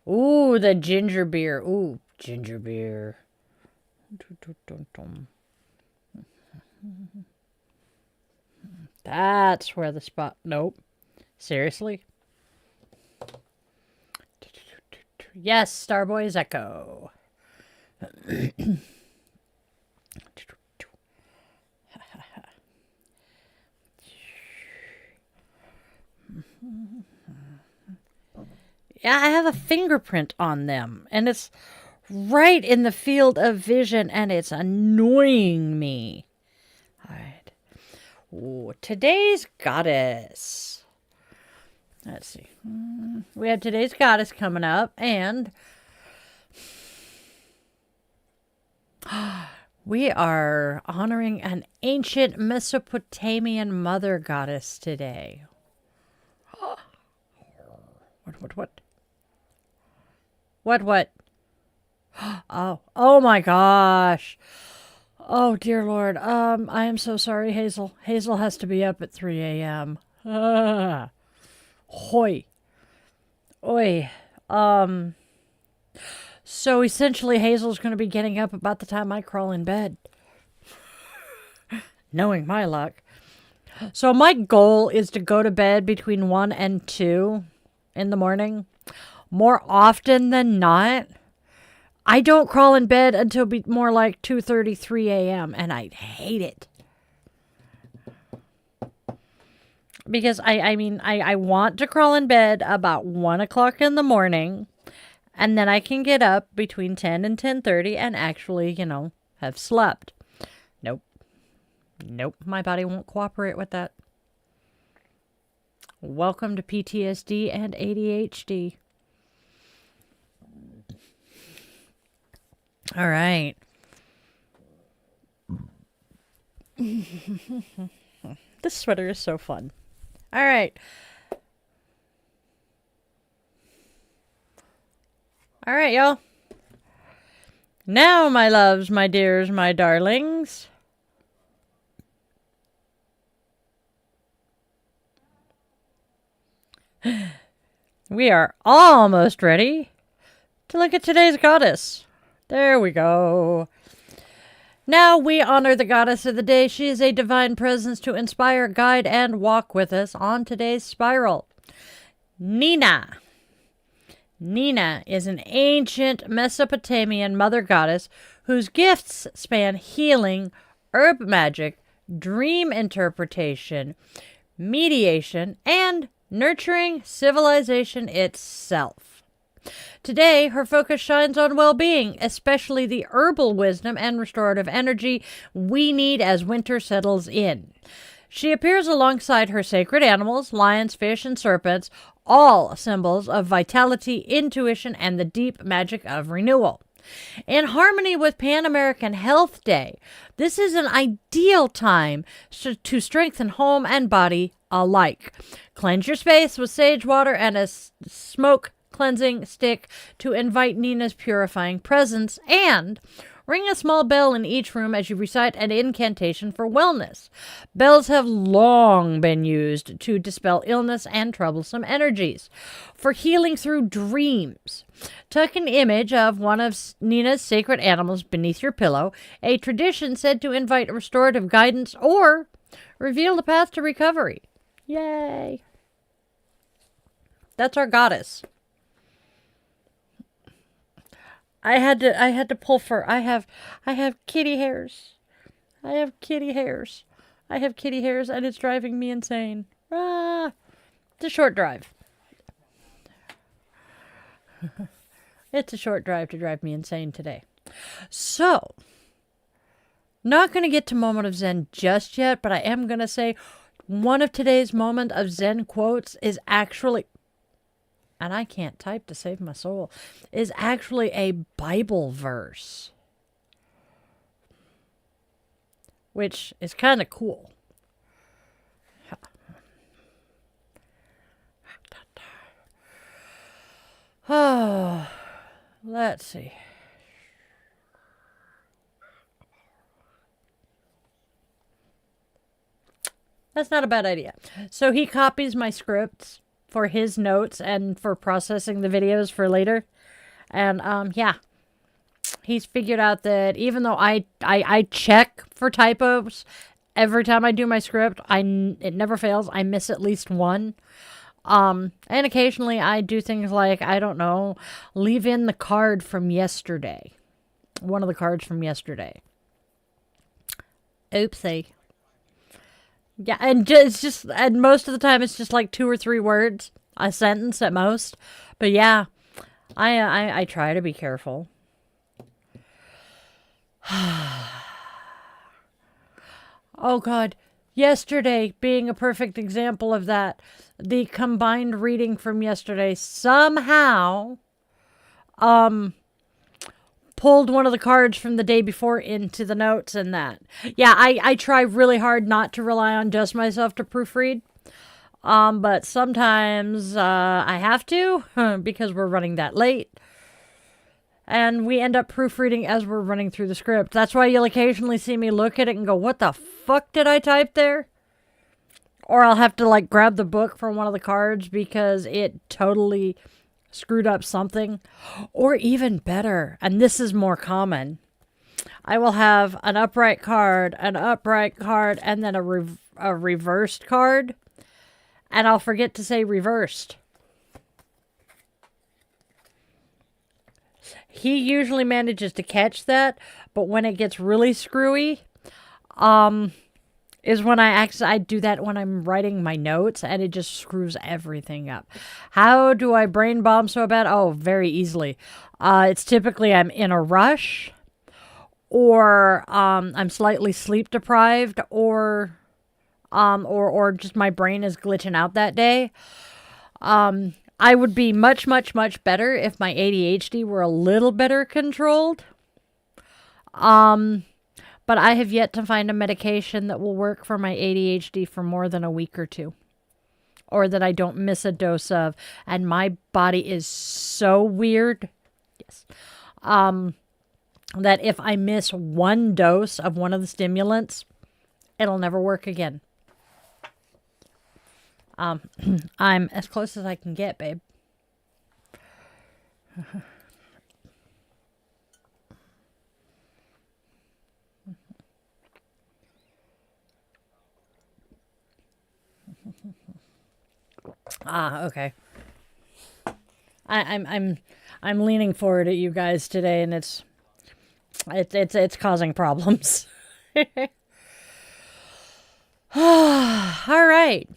Ooh, the ginger beer. Ooh, ginger beer. That's where the spot. Nope. Seriously? Yes, Starboy's Echo. Yeah, I have a fingerprint on them, and it's right in the field of vision, and it's annoying me. All right. Ooh, today's goddess. Let's see. We have today's goddess coming up, and we are honoring an ancient Mesopotamian mother goddess today. What? Oh my gosh. Oh dear Lord. I am so sorry, Hazel. Hazel has to be up at 3 a.m. Hoy. Oi. So essentially Hazel's going to be getting up about the time I crawl in bed. Knowing my luck. So my goal is to go to bed between 1 and 2 in the morning. More often than not, I don't crawl in bed until more like 2:30, 3 a.m. and I hate it. Because I want to crawl in bed about 1 o'clock in the morning, and then I can get up between 10 and 10:30 and actually, have slept. Nope, my body won't cooperate with that. Welcome to PTSD and ADHD. All right. This sweater is so fun. All right. All right, y'all. Now, my loves, my dears, my darlings. We are almost ready to look at today's goddess. There we go. Now we honor the goddess of the day. She is a divine presence to inspire, guide, and walk with us on today's spiral. Nina. Nina is an ancient Mesopotamian mother goddess whose gifts span healing, herb magic, dream interpretation, mediation, and nurturing civilization itself. Today, her focus shines on well-being, especially the herbal wisdom and restorative energy we need as winter settles in. She appears alongside her sacred animals, lions, fish, and serpents, all symbols of vitality, intuition, and the deep magic of renewal. In harmony with Pan American Health Day, this is an ideal time to strengthen home and body alike. Cleanse your space with sage water and a smoke cleansing stick to invite Nina's purifying presence, and ring a small bell in each room as you recite an incantation for wellness. Bells have long been used to dispel illness and troublesome energies. For healing through dreams, tuck an image of one of Nina's sacred animals beneath your pillow, a tradition said to invite restorative guidance or reveal the path to recovery. Yay! That's our goddess. I had to pull fur. I have kitty hairs. I have kitty hairs, and it's driving me insane. Ah, it's a short drive. It's a short drive to drive me insane today. So, not going to get to Moment of Zen just yet, but I am going to say one of today's Moment of Zen quotes is actually, and I can't type to save my soul, is actually a Bible verse, which is kind of cool. Oh, let's see. That's not a bad idea. So he copies my scripts for his notes and for processing the videos for later. And yeah, he's figured out that even though I check for typos every time I do my script, it never fails. I miss at least one. And occasionally I do things like, I don't know, leave in the card from yesterday. One of the cards from yesterday. Oopsie. Yeah, and and most of the time it's just like 2 or 3 words, a sentence at most. But yeah, I try to be careful. Oh God, yesterday being a perfect example of that. The combined reading from yesterday somehow pulled one of the cards from the day before into the notes and that. Yeah, I try really hard not to rely on just myself to proofread. But sometimes I have to because we're running that late. And we end up proofreading as we're running through the script. That's why you'll occasionally see me look at it and go, what the fuck did I type there? Or I'll have to like grab the book from one of the cards because it totally screwed up something. Or even better, and this is more common, I will have an upright card, and then a reversed card. And I'll forget to say reversed. He usually manages to catch that, but when it gets really screwy, is when I do that when I'm writing my notes, and it just screws everything up. How do I brain bomb so bad? Oh, very easily. It's typically I'm in a rush, or I'm slightly sleep deprived, or just my brain is glitching out that day. I would be much, much, much better if my ADHD were a little better controlled. But I have yet to find a medication that will work for my ADHD for more than a week or 2. Or that I don't miss a dose of. And my body is so weird. Yes. That if I miss one dose of one of the stimulants, it'll never work again. I'm as close as I can get, babe. Okay. I'm leaning forward at you guys today, and it's causing problems. All right.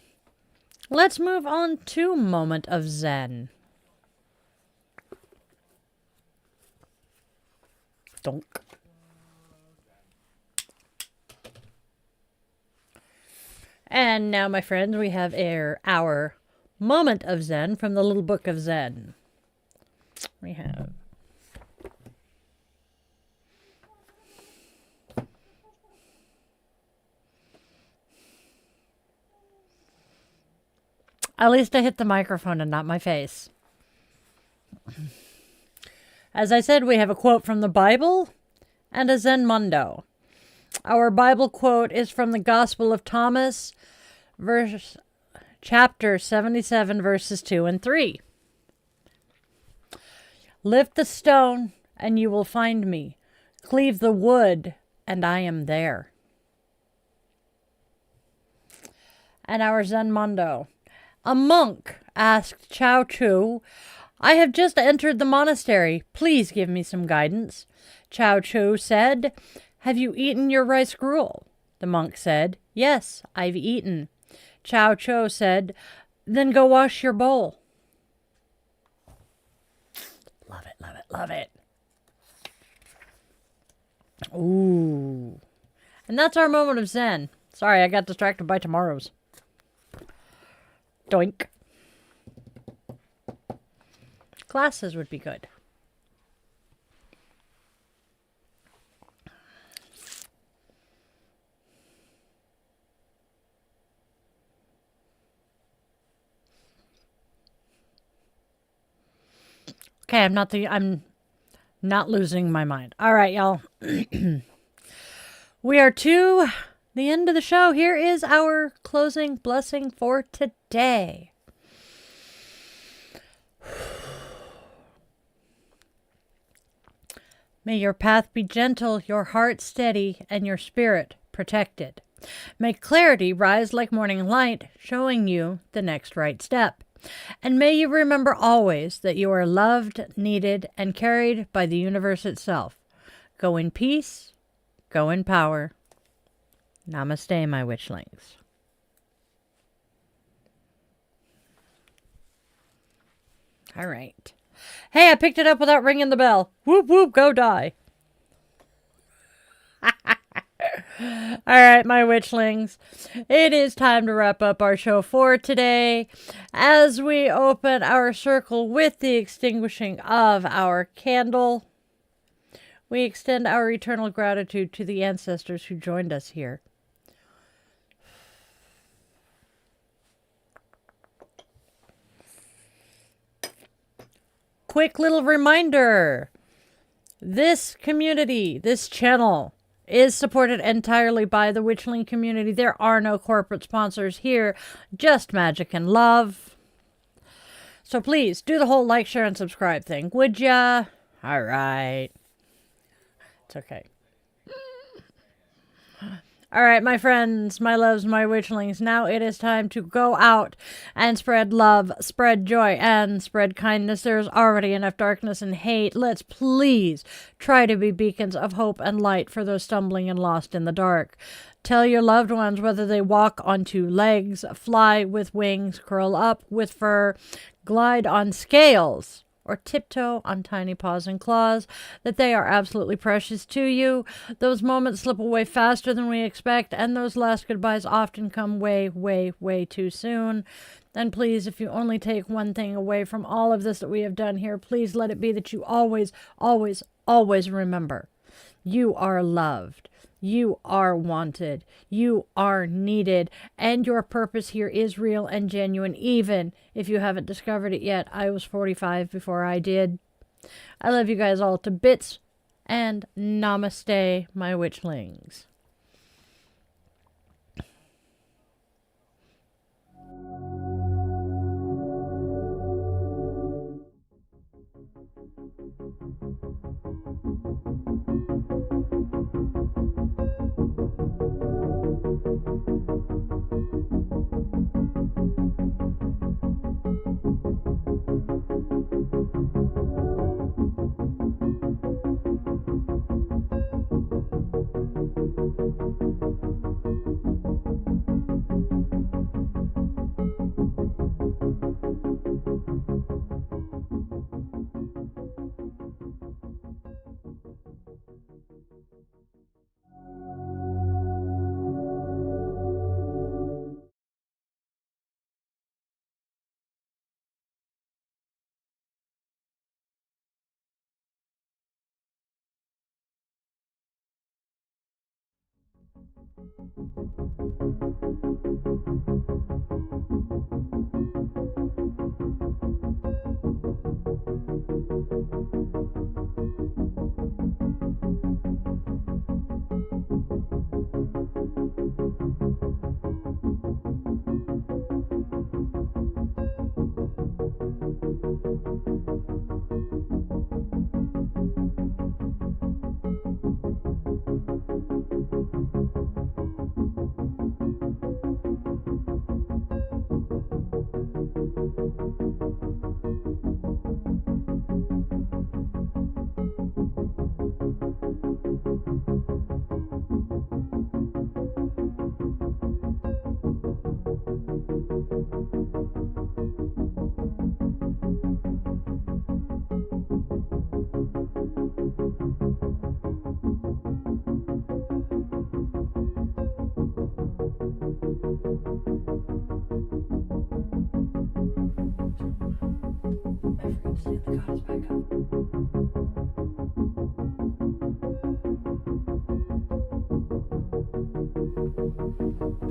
Let's move on to Moment of Zen. Donk. And now, my friends, we have our Moment of Zen from the Little Book of Zen. We have... At least I hit the microphone and not my face. As I said, we have a quote from the Bible and a Zen Mundo. Our Bible quote is from the Gospel of Thomas, chapter 77, verses 2 and 3. Lift the stone, and you will find me. Cleave the wood, and I am there. And our Zen Mundo. A monk asked Chao Chu, I have just entered the monastery. Please give me some guidance. Chao Chu said, have you eaten your rice gruel? The monk said, yes, I've eaten. Chao Chu said, then go wash your bowl. Love it, love it, love it. Ooh. And that's our moment of Zen. Sorry, I got distracted by tomorrow's. Doink. Glasses would be good. Okay, I'm not losing my mind. All right, y'all. We are to the end of the show. Here is our closing blessing for today. May your path be gentle, your heart steady, and your spirit protected. May clarity rise like morning light, showing you the next right step. And may you remember always that you are loved, needed, and carried by the universe itself. Go in peace, go in power. Namaste, my witchlings. All right. Hey, I picked it up without ringing the bell. Whoop, whoop, go die. All right, my witchlings. It is time to wrap up our show for today as we open our circle with the extinguishing of our candle. We extend our eternal gratitude to the ancestors who joined us here. Quick little reminder. This community, this channel, is supported entirely by the Witchling community. There are no corporate sponsors here, just magic and love. So please, do the whole like, share, and subscribe thing, would ya? All right. It's okay. All right, my friends, my loves, my witchlings, now it is time to go out and spread love, spread joy, and spread kindness. There's already enough darkness and hate. Let's please try to be beacons of hope and light for those stumbling and lost in the dark. Tell your loved ones, whether they walk on two legs, fly with wings, curl up with fur, glide on scales, or tiptoe on tiny paws and claws, that they are absolutely precious to you. Those moments slip away faster than we expect, and those last goodbyes often come way, way, way too soon. And please, if you only take one thing away from all of this that we have done here, please let it be that you always, always, always remember, you are loved. You are wanted. You are needed. And your purpose here is real and genuine, even if you haven't discovered it yet. I was 45 before I did. I love you guys all to bits. And namaste, my witchlings.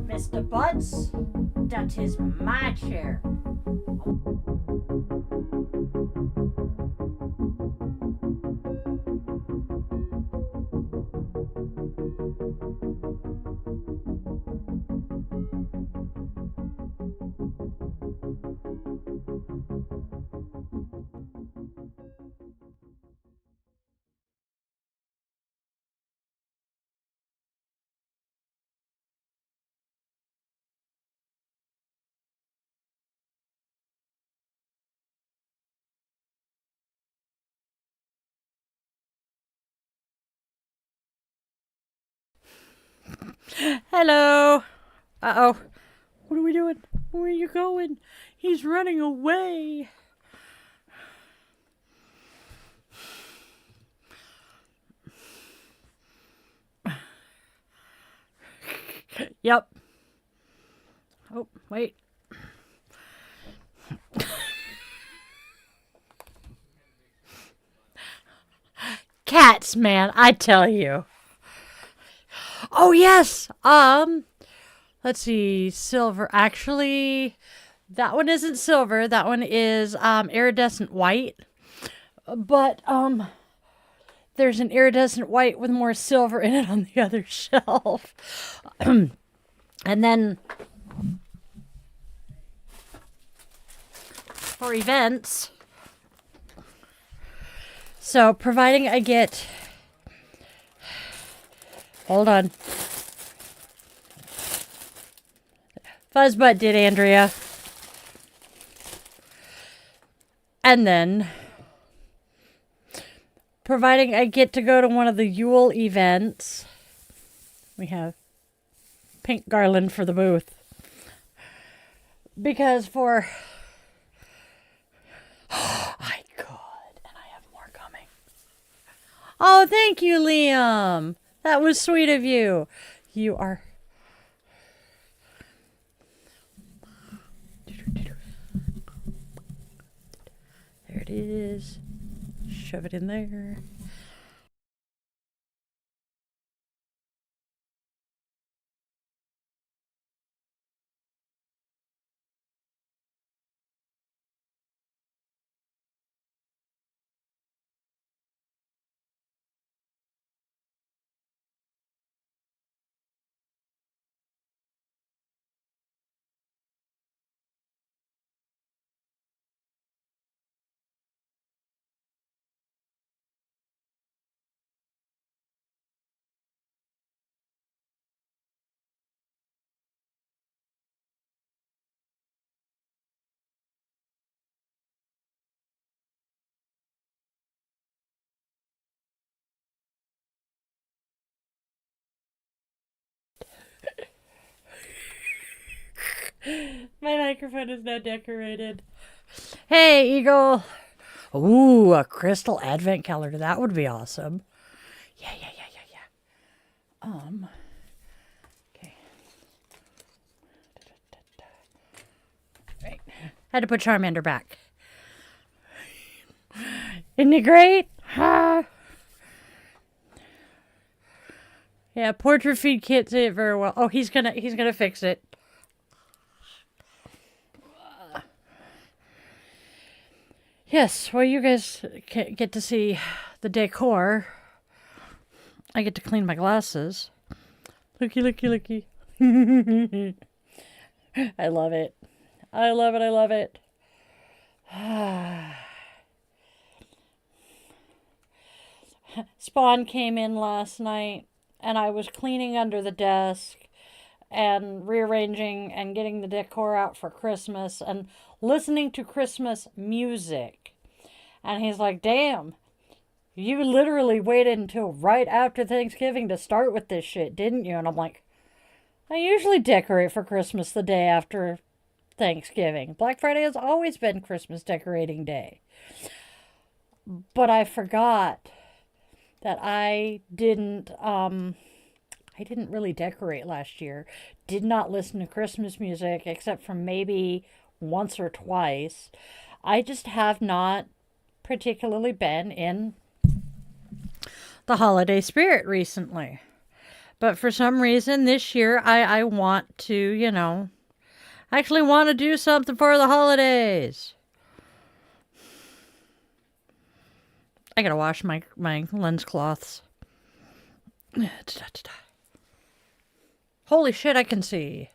Mr. Butts, that is my chair. Hello. Uh-oh. What are we doing? Where are you going? He's running away. Yep. Oh, wait. Cats, man, I tell you. Oh, yes. Let's see. Silver. Actually, that one isn't silver. That one is iridescent white. But there's an iridescent white with more silver in it on the other shelf. And then for events, so providing I get, hold on, Fuzzbutt did, Andrea. And then providing I get to go to one of the Yule events, we have pink garland for the booth. Because for I could, and I have more coming. Oh, thank you, Liam. That was sweet of you. You are. There it is. Shove it in there. My microphone is now decorated. Hey, Eagle. Ooh, a crystal advent calendar. That would be awesome. Yeah. Okay. Right. Had to put Charmander back. Isn't it great? Yeah, portrait feed can't say it very well. Oh, he's gonna fix it. Yes, well, you guys get to see the decor. I get to clean my glasses. Looky. I love it. I love it. Spawn came in last night, and I was cleaning under the desk and rearranging and getting the decor out for Christmas and listening to Christmas music. And he's like, damn, you literally waited until right after Thanksgiving to start with this shit, didn't you? And I'm like, I usually decorate for Christmas the day after Thanksgiving. Black Friday has always been Christmas decorating day. But I forgot that I didn't really decorate last year. Did not listen to Christmas music except for maybe once or twice. I just have not particularly been in the holiday spirit recently. But for some reason this year I want to, actually want to do something for the holidays. I gotta wash my lens cloths. Holy shit, I can see.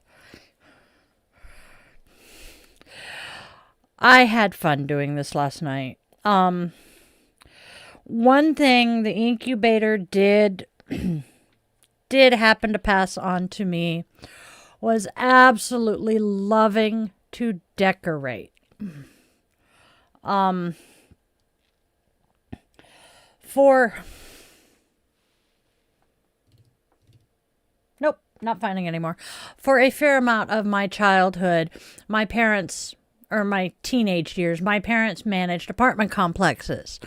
I had fun doing this last night. One thing the incubator did happen to pass on to me was absolutely loving to decorate. not finding anymore. For a fair amount of my childhood, my parents, or my teenage years, my parents managed apartment complexes.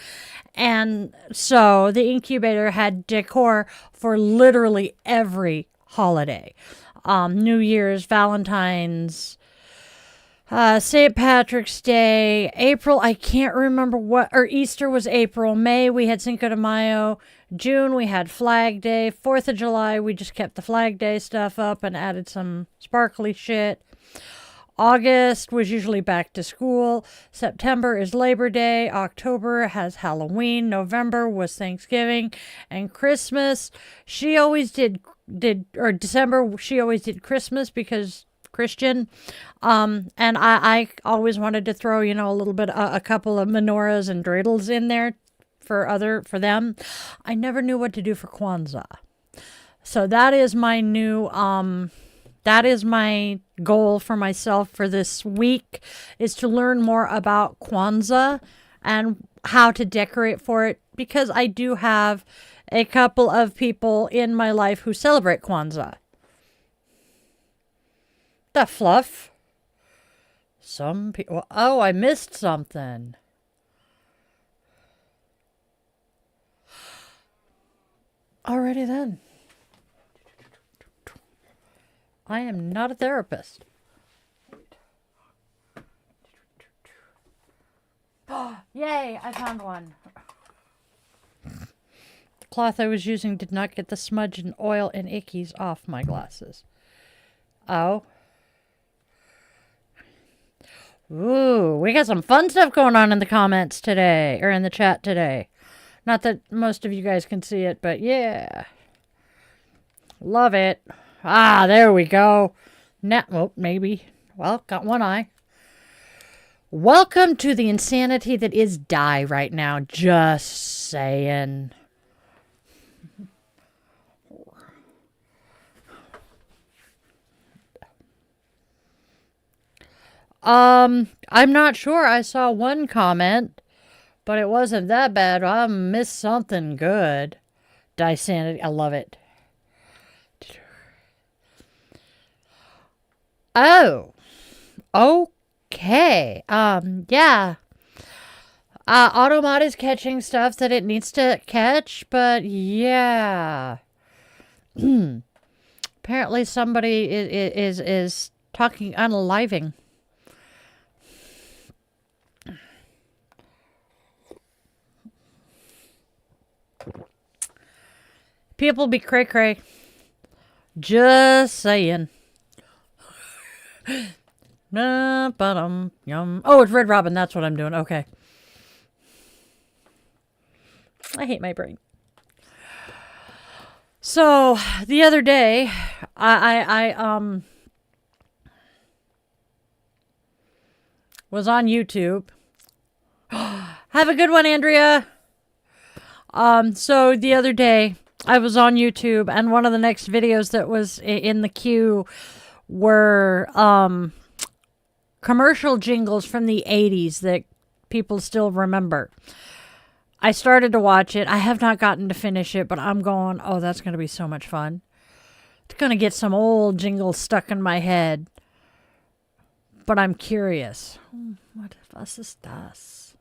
And so the incubator had decor for literally every holiday. New Year's, Valentine's, St. Patrick's Day, April, I can't remember what, or Easter was April. May, we had Cinco de Mayo. June, we had Flag Day. 4th of July, we just kept the Flag Day stuff up and added some sparkly shit. August was usually back to school. September is Labor Day. October has Halloween. November was Thanksgiving. And Christmas, she always did, or December, she always did Christmas because Christian. And I always wanted to throw, a little bit, a couple of menorahs and dreidels in there for them. I never knew what to do for Kwanzaa. So that is my new, that is my goal for myself for this week, is to learn more about Kwanzaa and how to decorate for it, because I do have a couple of people in my life who celebrate Kwanzaa. The fluff. Some people. Oh, I missed something. Alrighty then. I am not a therapist. Yay, I found one. The cloth I was using did not get the smudge and oil and ickies off my glasses. Oh. Ooh, we got some fun stuff going on in the comments today, or in the chat today. Not that most of you guys can see it, but yeah. Love it. Ah, there we go. Well, maybe. Well, got one eye. Welcome to the insanity that is die right now. Just saying. I'm not sure. I saw one comment, but it wasn't that bad. I missed something good. Disanity. I love it. Oh. Okay. Yeah. Automat is catching stuff that it needs to catch, but yeah. Apparently somebody is talking unaliving. People be cray-cray. Just saying. Yum. Oh, it's Red Robin. That's what I'm doing. Okay. I hate my brain. So, the other day, I was on YouTube. Have a good one, Andrea. So the other day, I was on YouTube, and one of the next videos that was in the queue were commercial jingles from the 80s that people still remember. I started to watch it. I have not gotten to finish it, but I'm going, oh, that's going to be so much fun. It's going to get some old jingles stuck in my head. But I'm curious. What was das?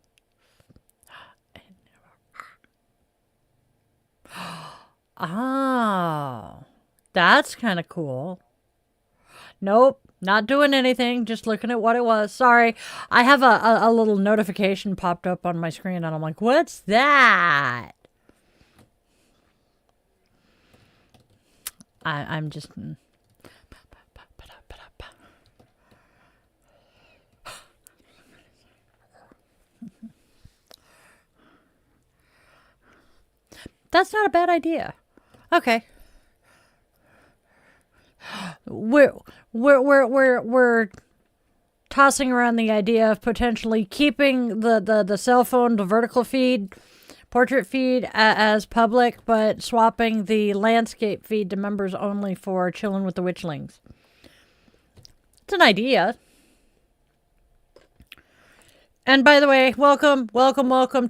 Oh, that's kind of cool. Nope, not doing anything, just looking at what it was. Sorry, I have a little notification popped up on my screen, and I'm like, what's that? I'm just... That's not a bad idea. Okay. We're tossing around the idea of potentially keeping the cell phone, the vertical feed, portrait feed as public, but swapping the landscape feed to members only for chilling with the Witchlings. It's an idea. And by the way, welcome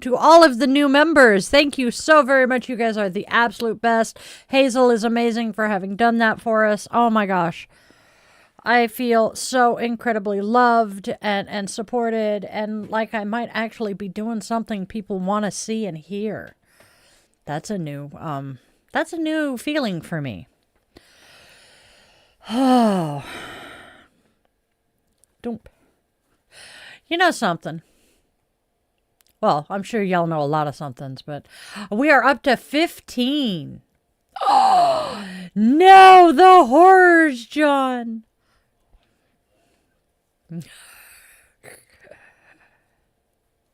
to all of the new members. Thank you so very much. You guys are the absolute best. Hazel is amazing for having done that for us. Oh my gosh. I feel so incredibly loved and supported, and like I might actually be doing something people want to see and hear. That's a new feeling for me. Oh. Don't. You know something? Well, I'm sure y'all know a lot of somethings, but we are up to 15. Oh, no, the horrors, John.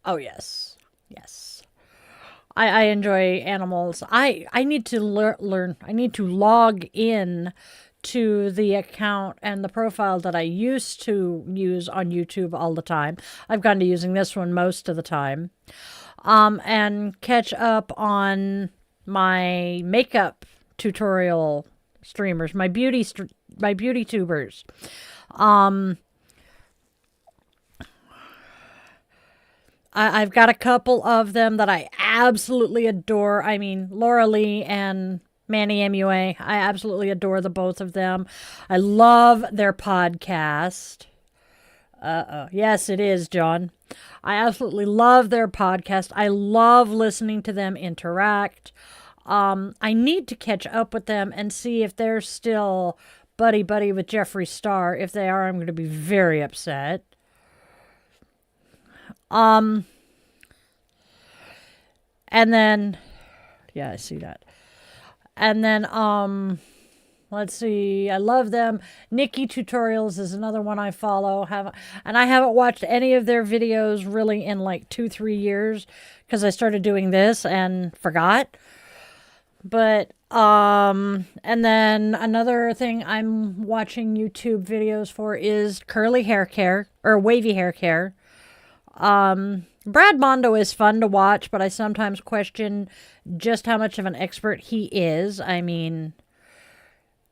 Oh, yes. Yes. I enjoy animals. I need to learn. I need to log in to the account and the profile that I used to use on YouTube all the time. I've gone to using this one most of the time. And catch up on my makeup tutorial streamers, my beauty tubers. I've got a couple of them that I absolutely adore. I mean, Laura Lee and Manny MUA. I absolutely adore the both of them. I love their podcast. Yes, it is, John. I absolutely love their podcast. I love listening to them interact. I need to catch up with them and see if they're still buddy with Jeffree Star. If they are, I'm going to be very upset. And then, yeah, I see that. And then, let's see. I love them. Nikki Tutorials is another one I follow. And I haven't watched any of their videos really in like 2-3 years because I started doing this and forgot. But, and then another thing I'm watching YouTube videos for is curly hair care or wavy hair care. Brad Mondo is fun to watch, but I sometimes question just how much of an expert he is. I mean,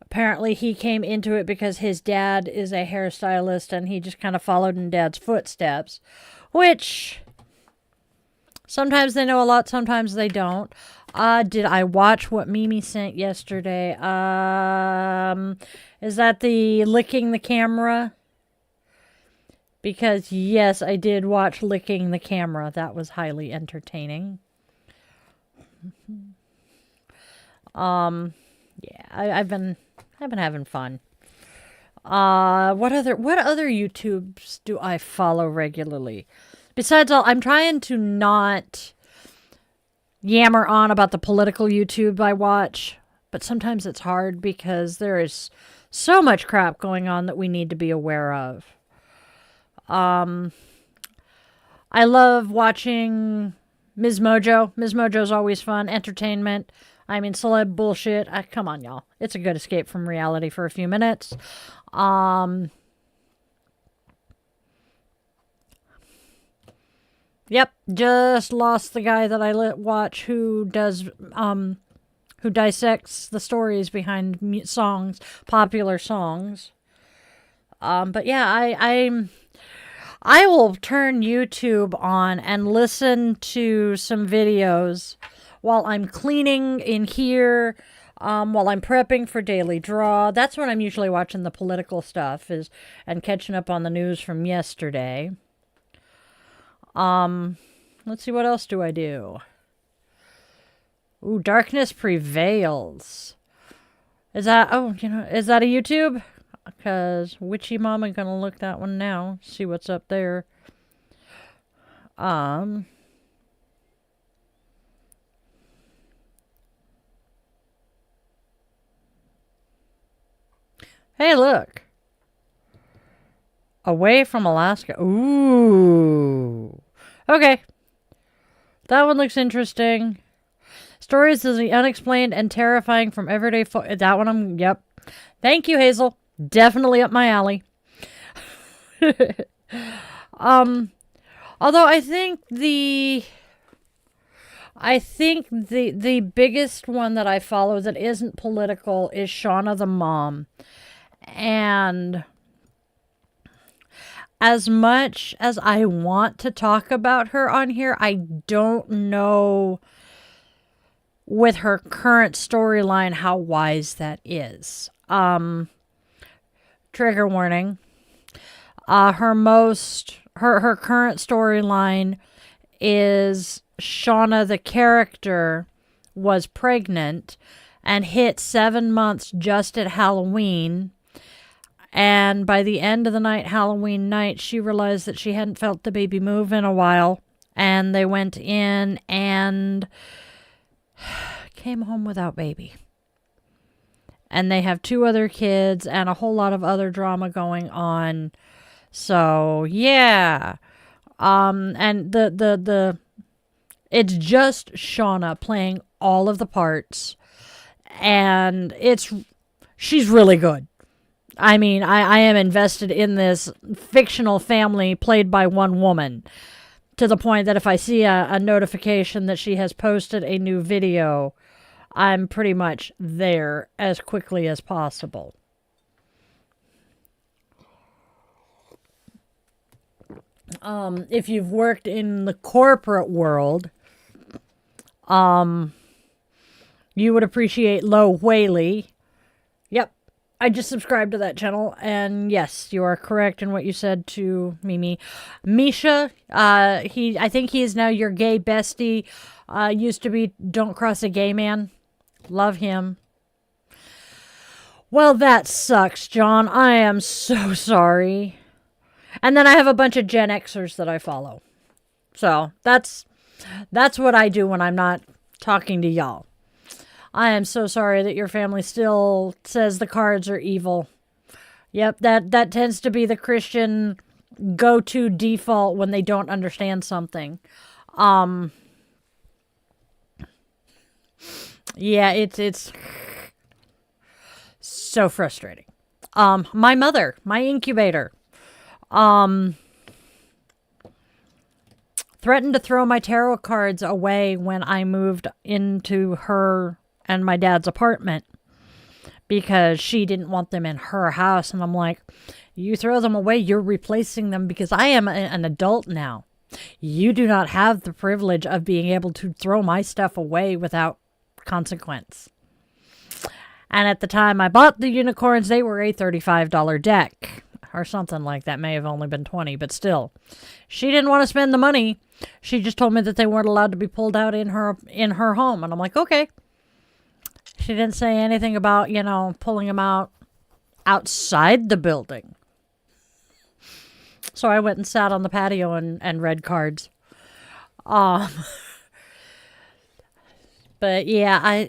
apparently he came into it because his dad is a hairstylist and he just kind of followed in dad's footsteps, which sometimes they know a lot, sometimes they don't. Did I watch what Mimi sent yesterday? Is that the licking the camera? Because, yes, I did watch Licking the Camera. That was highly entertaining. Yeah, I've been having fun. What other YouTubes do I follow regularly? Besides all, I'm trying to not yammer on about the political YouTube I watch, but sometimes it's hard because there is so much crap going on that we need to be aware of. I love watching Ms. Mojo. Ms. Mojo's always fun. Entertainment. I mean, celeb bullshit. Come on, y'all. It's a good escape from reality for a few minutes. Yep. Just lost the guy that I watch who does, who dissects the stories behind songs, popular songs. But yeah, I will turn YouTube on and listen to some videos while I'm cleaning in here, while I'm prepping for Daily Draw. That's when I'm usually watching the political stuff and catching up on the news from yesterday. Let's see, what else do I do? Ooh, Darkness Prevails. Is that a YouTube? Because Witchy Mama gonna look that one now. See what's up there. Hey, look. Away from Alaska. Ooh. Okay. That one looks interesting. Stories of the unexplained and terrifying from everyday that one yep. Thank you, Hazel. Definitely up my alley. Although I think the biggest one that I follow that isn't political is Shauna the Mom. And as much as I want to talk about her on here, I don't know with her current storyline how wise that is. Trigger warning. Her current storyline is Shauna the character was pregnant and hit 7 months just at Halloween. And by the end of the night, Halloween night, she realized that she hadn't felt the baby move in a while. And they went in and came home without baby. And they have 2 other kids and a whole lot of other drama going on. So, yeah. And it's just Shauna playing all of the parts. And she's really good. I mean, I am invested in this fictional family played by one woman, to the point that if I see a notification that she has posted a new video, I'm pretty much there as quickly as possible. If you've worked in the corporate world, you would appreciate Lo Whaley. Yep. I just subscribed to that channel, and yes, you are correct in what you said to Mimi. Misha, I think he is now your gay bestie. Used to be Don't Cross a Gay Man. Love him. Well, that sucks, John. I am so sorry. And then I have a bunch of Gen Xers that I follow. So, that's what I do when I'm not talking to y'all. I am so sorry that your family still says the cards are evil. Yep, that tends to be the Christian go-to default when they don't understand something. Yeah, it's so frustrating. My mother, my incubator, threatened to throw my tarot cards away when I moved into her and my dad's apartment because she didn't want them in her house. And I'm like, you throw them away, you're replacing them, because I am an adult now. You do not have the privilege of being able to throw my stuff away without consequence. And at the time I bought the unicorns, they were a $35 deck or something like that. May have only been 20, but still. She didn't want to spend the money. She just told me that they weren't allowed to be pulled out in her home. And I'm like, okay. She didn't say anything about, pulling them out outside the building. So I went and sat on the patio and read cards. But yeah,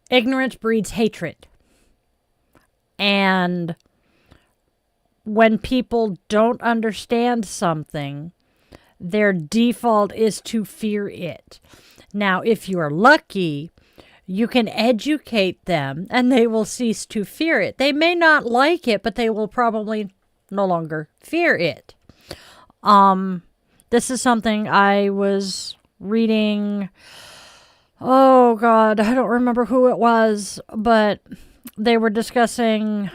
ignorance breeds hatred. And when people don't understand something, their default is to fear it. Now, if you're lucky, you can educate them and they will cease to fear it. They may not like it, but they will probably no longer fear it. This is something I was reading. Oh God, I don't remember who it was, but they were discussing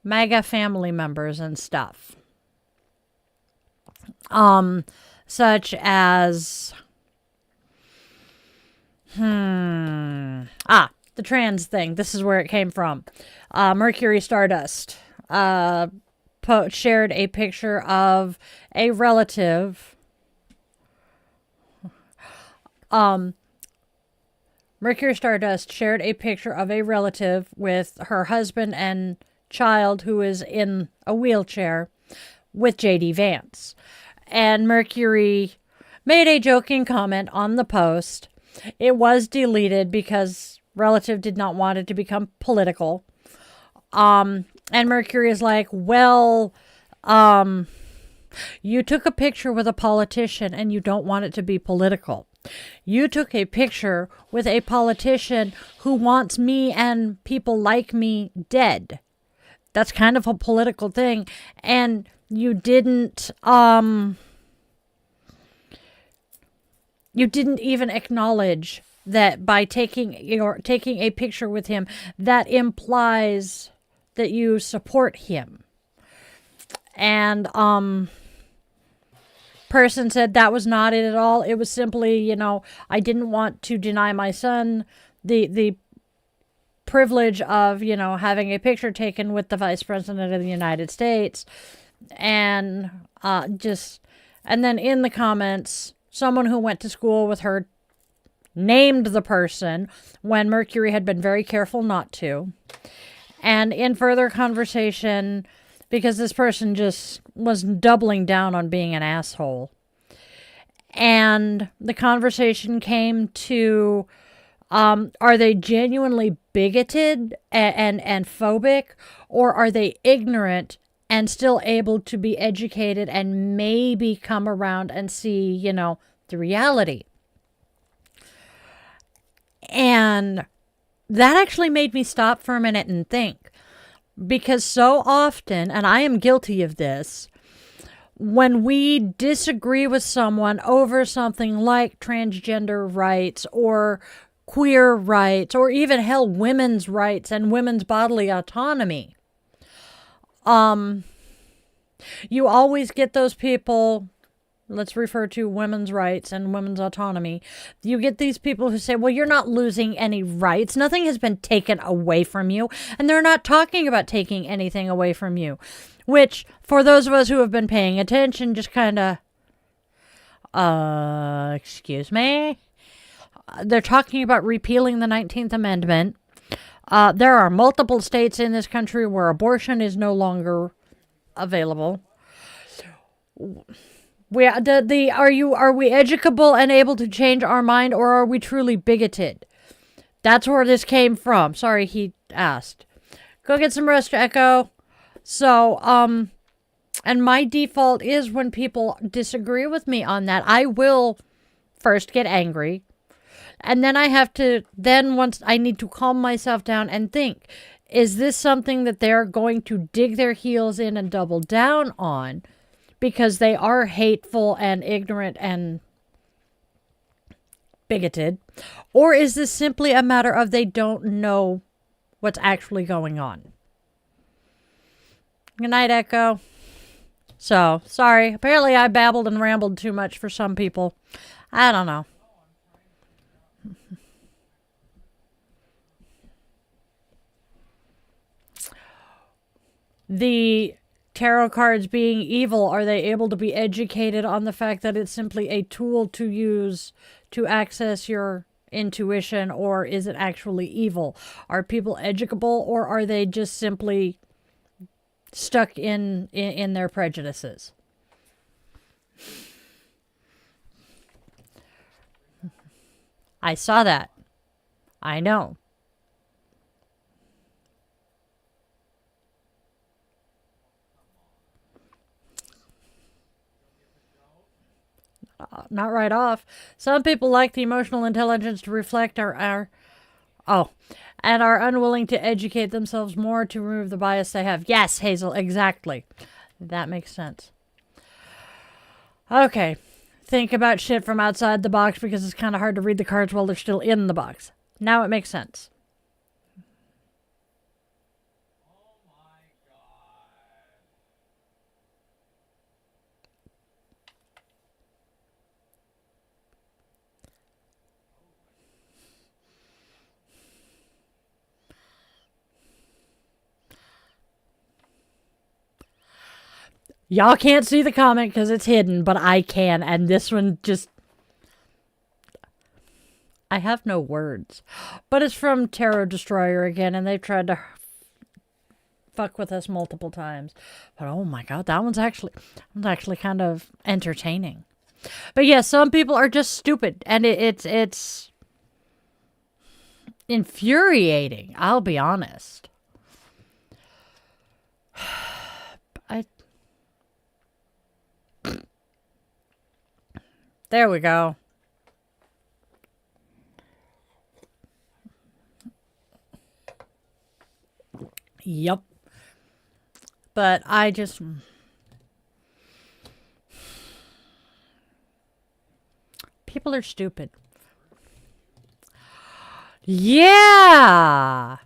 MAGA family members and stuff. Such as, the trans thing. This is where it came from. Mercury Stardust, shared a picture of a relative. Mercury Stardust shared a picture of a relative with her husband and child who is in a wheelchair with J.D. Vance. And Mercury made a joking comment on the post. It was deleted because relative did not want it to become political. And Mercury is like, well, you took a picture with a politician and you don't want it to be political. You took a picture with a politician who wants me and people like me dead. That's kind of a political thing. And you didn't even acknowledge that by taking a picture with him, that implies that you support him. And person said that was not it at all. It was simply, I didn't want to deny my son the privilege of, having a picture taken with the Vice President of the United States. And and then in the comments, someone who went to school with her named the person when Mercury had been very careful not to. And in further conversation, because this person just was doubling down on being an asshole. And the conversation came to, are they genuinely bigoted and phobic, or are they ignorant and still able to be educated and maybe come around and see, the reality? And that actually made me stop for a minute and think. Because so often, and I am guilty of this, when we disagree with someone over something like transgender rights or queer rights, or even hell, women's rights and women's bodily autonomy, you always get those people, let's refer to women's rights and women's autonomy. You get these people who say, well, you're not losing any rights. Nothing has been taken away from you. And they're not talking about taking anything away from you. Which, for those of us who have been paying attention, just kind of, excuse me? They're talking about repealing the 19th Amendment. There are multiple states in this country where abortion is no longer available. Are we educable and able to change our mind, or are we truly bigoted? That's where this came from. Sorry, he asked. Go get some rest, Echo. So, and my default is when people disagree with me on that, I will first get angry. And then once I need to calm myself down and think, is this something that they're going to dig their heels in and double down on? Because they are hateful and ignorant and bigoted? Or is this simply a matter of they don't know what's actually going on? Good night, Echo. So, sorry. Apparently I babbled and rambled too much for some people. I don't know. The tarot cards being evil, are they able to be educated on the fact that it's simply a tool to use to access your intuition, or is it actually evil? Are people educable, or are they just simply stuck in their prejudices? I saw that. I know. Not right off. Some people lack the emotional intelligence to reflect and are unwilling to educate themselves more to remove the bias they have. Yes, Hazel, exactly. That makes sense. Okay. Think about shit from outside the box, because it's kind of hard to read the cards while they're still in the box. Now it makes sense. Y'all can't see the comment because it's hidden, but I can. And this one just... I have no words. But it's from Tarot Destroyer again, and they've tried to fuck with us multiple times. But oh my god, that one's actually kind of entertaining. But yeah, some people are just stupid, and it's infuriating, I'll be honest. There we go. Yep. But I just... People are stupid. Yeah.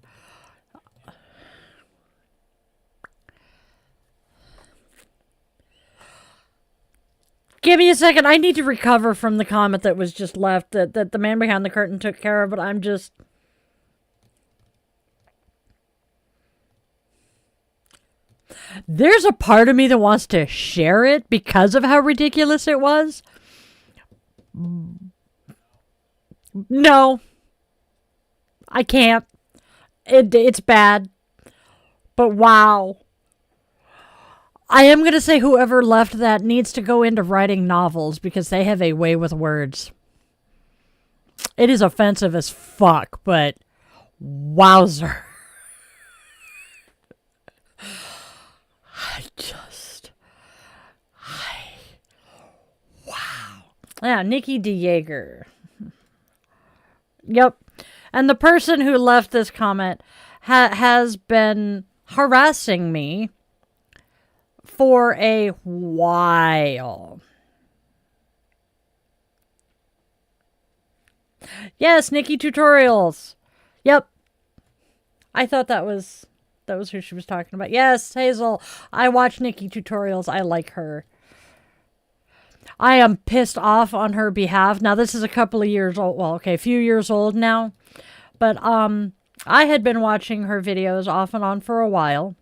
Give me a second. I need to recover from the comment that was just left that the man behind the curtain took care of, but I'm just... There's a part of me that wants to share it because of how ridiculous it was. No. I can't. It's bad. But wow. I am going to say whoever left that needs to go into writing novels because they have a way with words. It is offensive as fuck, but wowzer. Wow. Yeah, Nikki DeJager. Yep. And the person who left this comment has been harassing me for a while. Yes, Nikki Tutorials. Yep. I thought that was who she was talking about. Yes, Hazel. I watch Nikki Tutorials. I like her. I am pissed off on her behalf. Now, this is a couple of years old. Well, okay, a few years old now. But I had been watching her videos off and on for a while.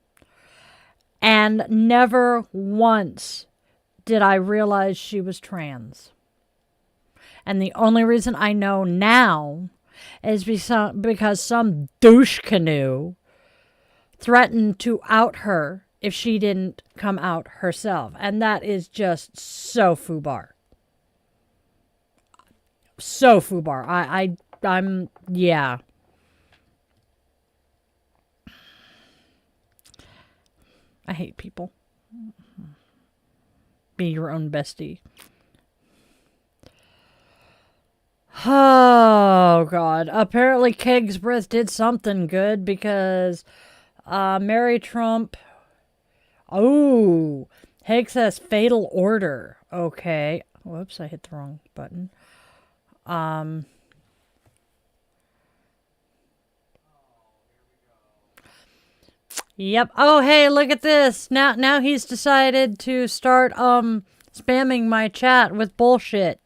And never once did I realize she was trans. And the only reason I know now is because some douche canoe threatened to out her if she didn't come out herself. And that is just so foobar. So foobar. I'm, yeah. I hate people. Be your own bestie. Oh, God. Apparently, Keg's Breath did something good because Mary Trump... Oh, Heg says fatal order. Okay. Whoops, I hit the wrong button. Yep. Oh, hey, look at this. Now he's decided to start spamming my chat with bullshit.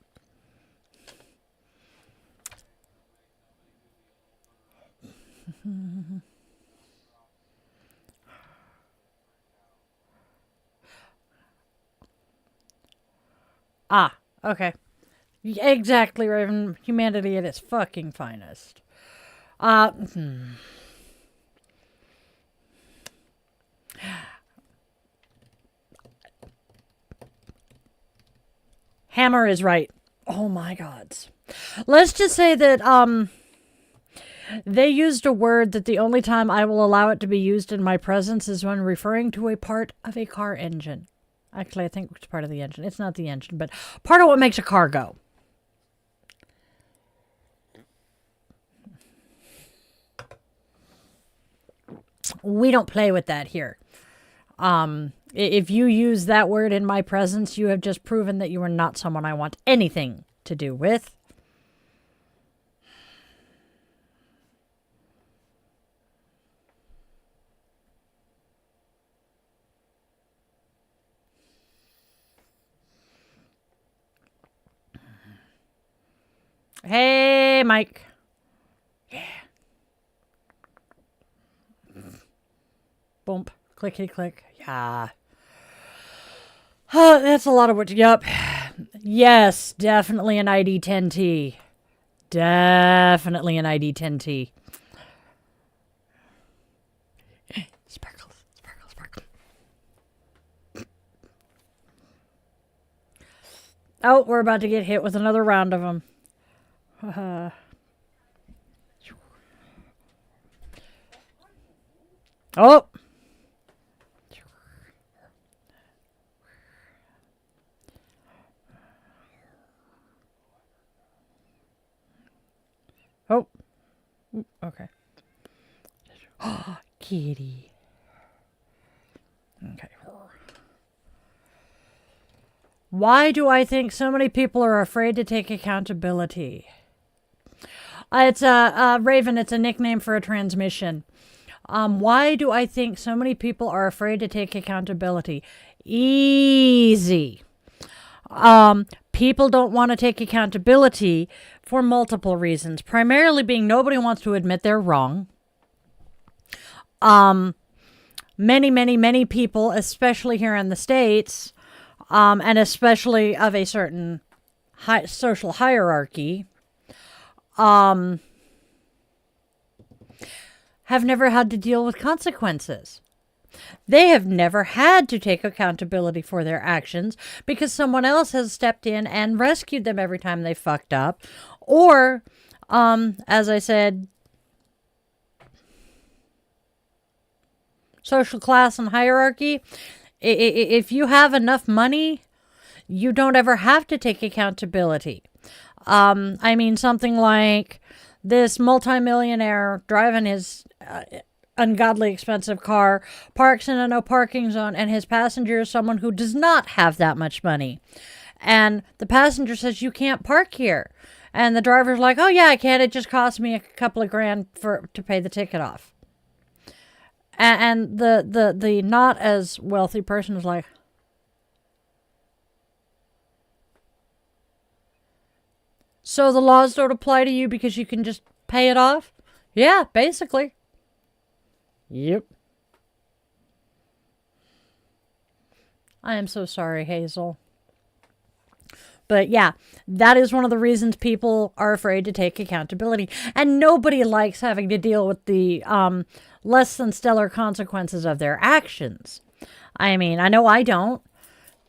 Ah, okay. Exactly, Raven. Humanity at its fucking finest. Hammer is right. Oh my God. Let's just say that they used a word that the only time I will allow it to be used in my presence is when referring to a part of a car engine. Actually, I think it's part of the engine. It's not the engine, but part of what makes a car go. We don't play with that here. If you use that word in my presence, you have just proven that you are not someone I want anything to do with. Hey, Mike. Yeah. Bump. Clickety click. Yeah. That's a lot of what. Yup. Yes, definitely an ID10T. Definitely an ID10T. Sparkles, sparkles, sparkles. Oh, we're about to get hit with another round of them. Oh. Oh. Okay. Oh, kitty. Okay. Why do I think so many people are afraid to take accountability? It's a Raven. It's a nickname for a transmission. Why do I think so many people are afraid to take accountability? Easy. People don't want to take accountability for multiple reasons. Primarily being nobody wants to admit they're wrong. Many people, especially here in the States, and especially of a certain social hierarchy, have never had to deal with consequences. They have never had to take accountability for their actions because someone else has stepped in and rescued them every time they fucked up. Or, as I said, social class and hierarchy. If you have enough money, you don't ever have to take accountability. I mean, something like this multimillionaire driving his ungodly expensive car, parks in a no parking zone, and his passenger is someone who does not have that much money. And the passenger says, you can't park here. And the driver's like, oh yeah, I can. It just cost me a couple of grand to pay the ticket off. And the not as wealthy person is like, so the laws don't apply to you because you can just pay it off? Yeah, basically. Yep. I am so sorry, Hazel. But yeah, that is one of the reasons people are afraid to take accountability. And nobody likes having to deal with the less than stellar consequences of their actions. I mean, I know I don't.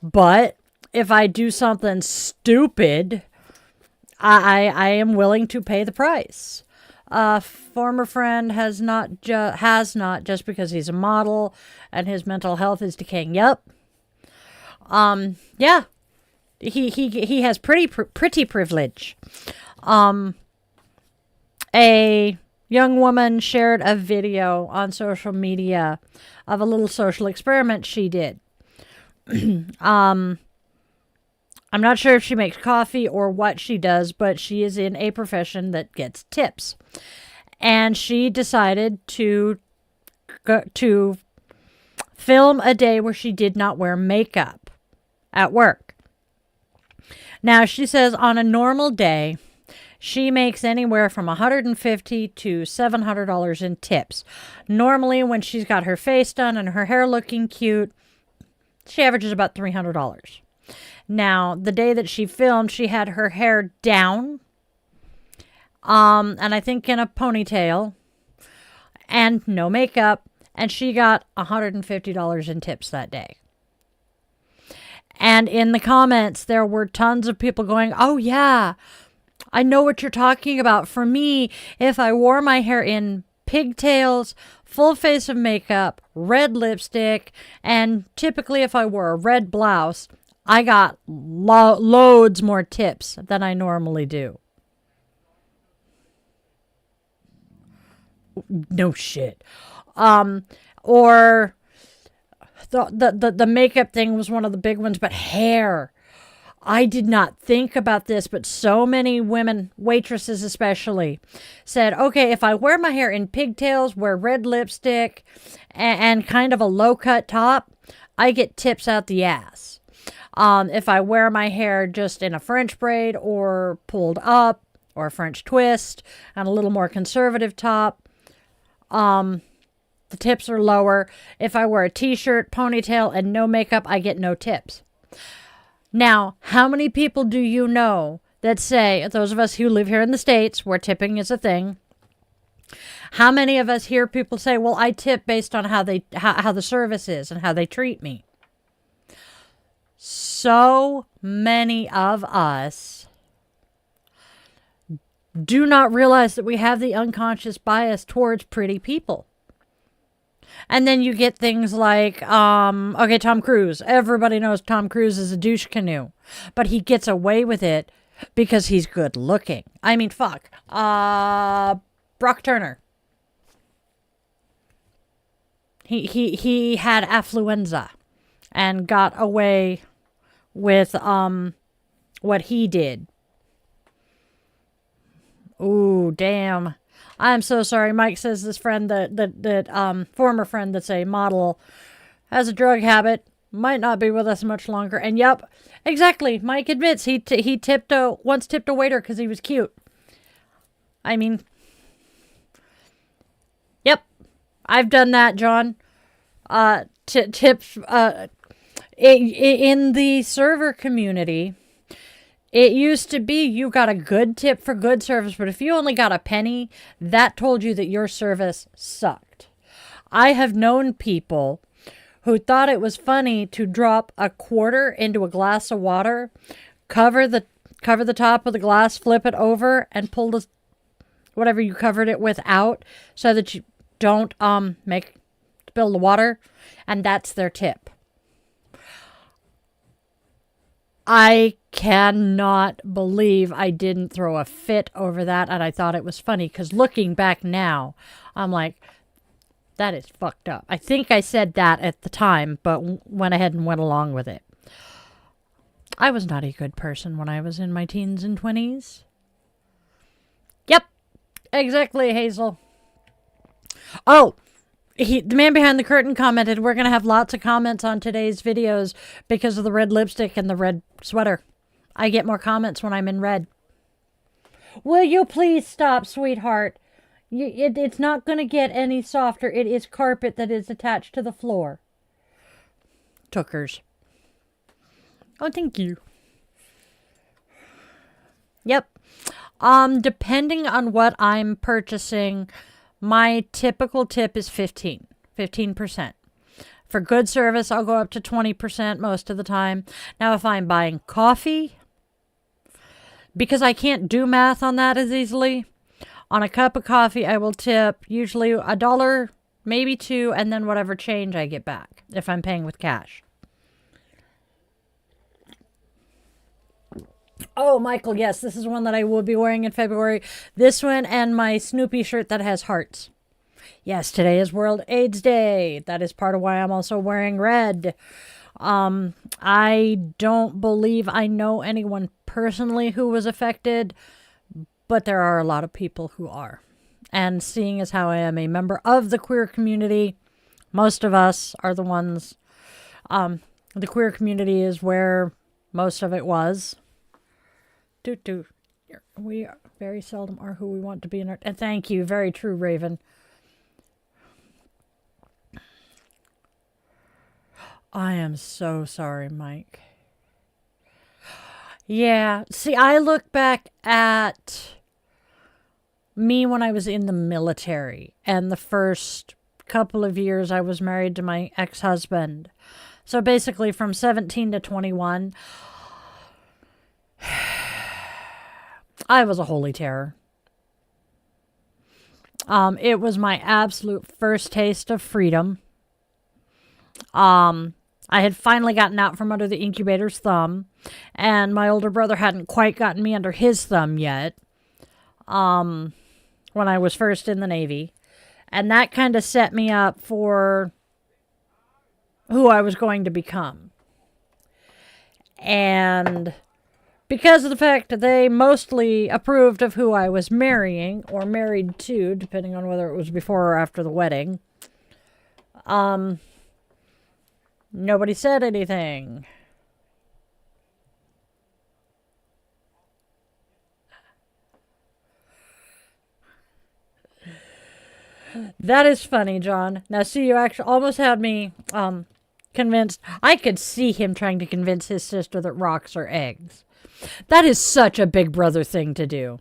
But if I do something stupid, I am willing to pay the price. Former friend has not just because he's a model and his mental health is decaying. Yep. Yeah. He has pretty privilege. A young woman shared a video on social media of a little social experiment she did. I'm not sure if she makes coffee or what she does, but she is in a profession that gets tips. And she decided to film a day where she did not wear makeup at work. Now, she says on a normal day, she makes anywhere from $150 to $700 in tips. Normally, when she's got her face done and her hair looking cute, she averages about $300. Now, the day that she filmed, she had her hair down, and I think in a ponytail, and no makeup, and she got $150 in tips that day. And in the comments, there were tons of people going, oh yeah, I know what you're talking about. For me, if I wore my hair in pigtails, full face of makeup, red lipstick, and typically if I wore a red blouse, I got loads more tips than I normally do. No shit. Or the makeup thing was one of the big ones, but hair. I did not think about this, but so many women, waitresses especially, said, okay, if I wear my hair in pigtails, wear red lipstick, and kind of a low-cut top, I get tips out the ass. If I wear my hair just in a French braid or pulled up or a French twist and a little more conservative top, the tips are lower. If I wear a t-shirt, ponytail, and no makeup, I get no tips. Now, how many people do you know that say, those of us who live here in the States where tipping is a thing, how many of us hear people say, well, I tip based on how the service is and how they treat me? So many of us do not realize that we have the unconscious bias towards pretty people. And then you get things like, okay, Tom Cruise. Everybody knows Tom Cruise is a douche canoe. But he gets away with it because he's good looking. I mean, fuck. Brock Turner. He had affluenza and got away with what he did. Ooh, damn. I'm so sorry. Mike says this friend that former friend that's a model has a drug habit, might not be with us much longer. And yep, exactly. Mike admits he once tipped a waiter because he was cute. I mean, yep, I've done that, John. Tips in the server community. It used to be you got a good tip for good service, but if you only got a penny, that told you that your service sucked. I have known people who thought it was funny to drop a quarter into a glass of water, cover the top of the glass, flip it over, and pull the whatever you covered it with out so that you don't spill the water, and that's their tip. I cannot believe I didn't throw a fit over that, and I thought it was funny, because looking back now, I'm like, that is fucked up. I think I said that at the time, but went ahead and went along with it. I was not a good person when I was in my teens and 20s. Yep, exactly, Hazel. Oh, the man behind the curtain commented, we're going to have lots of comments on today's videos because of the red lipstick and the red sweater. I get more comments when I'm in red. Will you please stop, sweetheart? It's not going to get any softer. It is carpet that is attached to the floor. Tookers. Oh, thank you. Yep. Depending on what I'm purchasing, my typical tip is 15%. For good service, I'll go up to 20% most of the time. Now, if I'm buying coffee, because I can't do math on that as easily, on a cup of coffee, I will tip usually $1, maybe $2, and then whatever change I get back if I'm paying with cash. Oh, Michael, yes, this is one that I will be wearing in February. This one and my Snoopy shirt that has hearts. Yes, today is World AIDS Day. That is part of why I'm also wearing red. I don't believe I know anyone personally who was affected, but there are a lot of people who are. And seeing as how I am a member of the queer community, most of us are the ones, the queer community is where most of it was. We very seldom are who we want to be in our... And thank you. Very true, Raven. I am so sorry, Mike. Yeah. See, I look back at me when I was in the military and the first couple of years I was married to my ex-husband. So basically from 17 to 21... I was a holy terror. It was my absolute first taste of freedom. I had finally gotten out from under the incubator's thumb, and my older brother hadn't quite gotten me under his thumb yet, when I was first in the Navy. And that kind of set me up for who I was going to become. And because of the fact that they mostly approved of who I was marrying, or married to, depending on whether it was before or after the wedding, nobody said anything. That is funny, John. Now, see, you actually almost had me convinced. I could see him trying to convince his sister that rocks are eggs. That is such a big brother thing to do.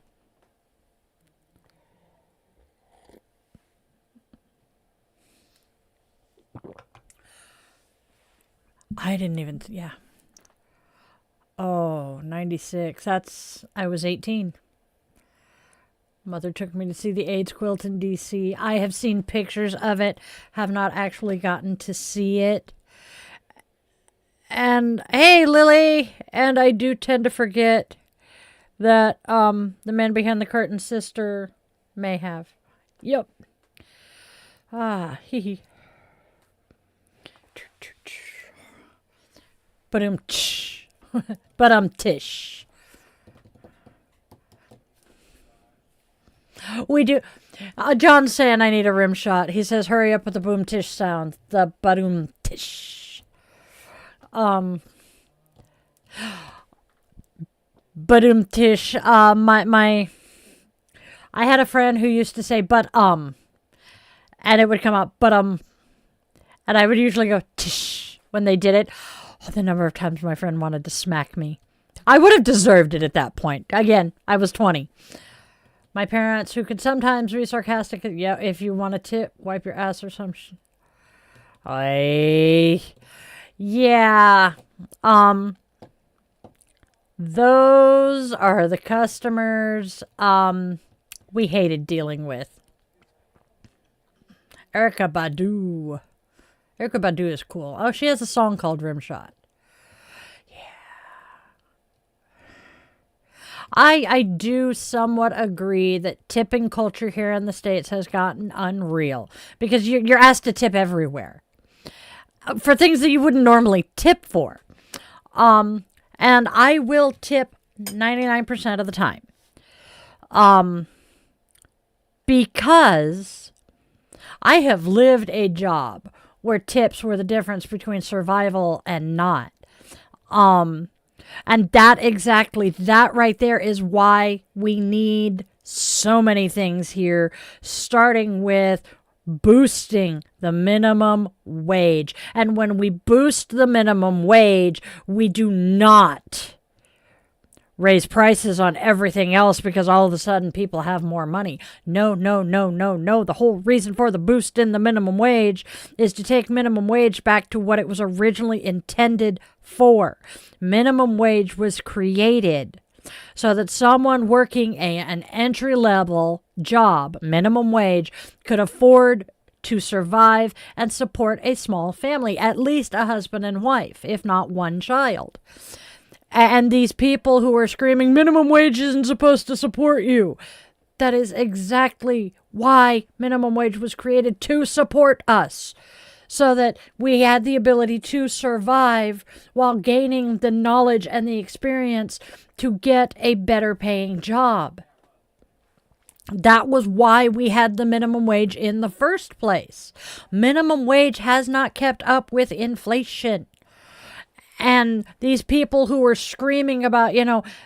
I didn't even... Yeah. Oh, 96. I was 18. Mother took me to see the AIDS quilt in D.C. I have seen pictures of it, have not actually gotten to see it. And, hey, Lily! And I do tend to forget that the man behind the curtain sister may have. Yep. Hee hee. But tish. We do. John's saying I need a rim shot. He says, hurry up with the boom tish sound. The badoom tish. Badoom tish. I had a friend who used to say, and it would come up, and I would usually go, tish, when they did it. Oh, the number of times my friend wanted to smack me. I would have deserved it at that point. Again, I was 20. My parents, who could sometimes be sarcastic, yeah, if you want a tip, wipe your ass or some shit. Yeah. Those are the customers we hated dealing with. Erykah Badu. Erykah Badu is cool. Oh, she has a song called Rimshot. I do somewhat agree that tipping culture here in the States has gotten unreal because you're asked to tip everywhere for things that you wouldn't normally tip for. And I will tip 99% of the time. Because I have lived a job where tips were the difference between survival and not. And that right there is why we need so many things here, starting with boosting the minimum wage. And when we boost the minimum wage, we do not raise prices on everything else because all of a sudden people have more money. No. The whole reason for the boost in the minimum wage is to take minimum wage back to what it was originally intended for. Minimum wage was created so that someone working an entry-level job, minimum wage, could afford to survive and support a small family, at least a husband and wife, if not one child. And these people who are screaming, minimum wage isn't supposed to support you. That is exactly why minimum wage was created, to support us. So that we had the ability to survive while gaining the knowledge and the experience to get a better paying job. That was why we had the minimum wage in the first place. Minimum wage has not kept up with inflation. And these people who were screaming about,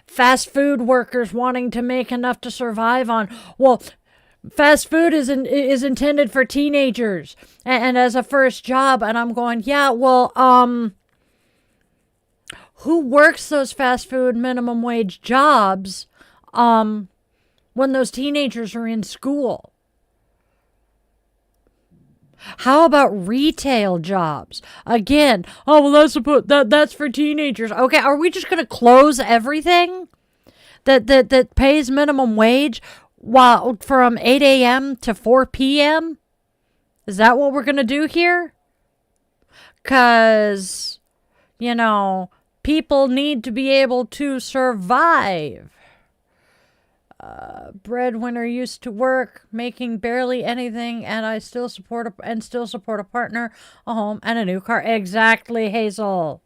fast food workers wanting to make enough to survive on, well, fast food is intended for teenagers and as a first job. And I'm going, yeah, well, who works those fast food minimum wage jobs when those teenagers are in school? How about retail jobs? Again, oh, well, that's for teenagers. Okay, are we just going to close everything that pays minimum wage from 8 a.m. to 4 p.m.? Is that what we're going to do here? Because, people need to be able to survive. Breadwinner used to work making barely anything, and I still support a partner, a home, and a new car. Exactly, Hazel.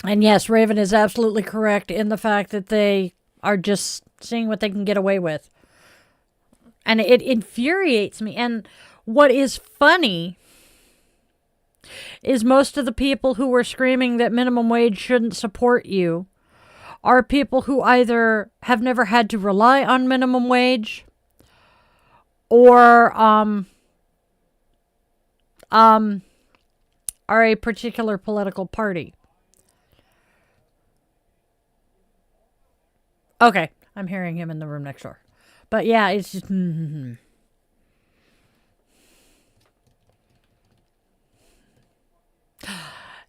And yes, Raven is absolutely correct in the fact that they are just seeing what they can get away with. And it infuriates me. And what is funny is most of the people who were screaming that minimum wage shouldn't support you are people who either have never had to rely on minimum wage or are a particular political party. Okay, I'm hearing him in the room next door. But yeah, it's just...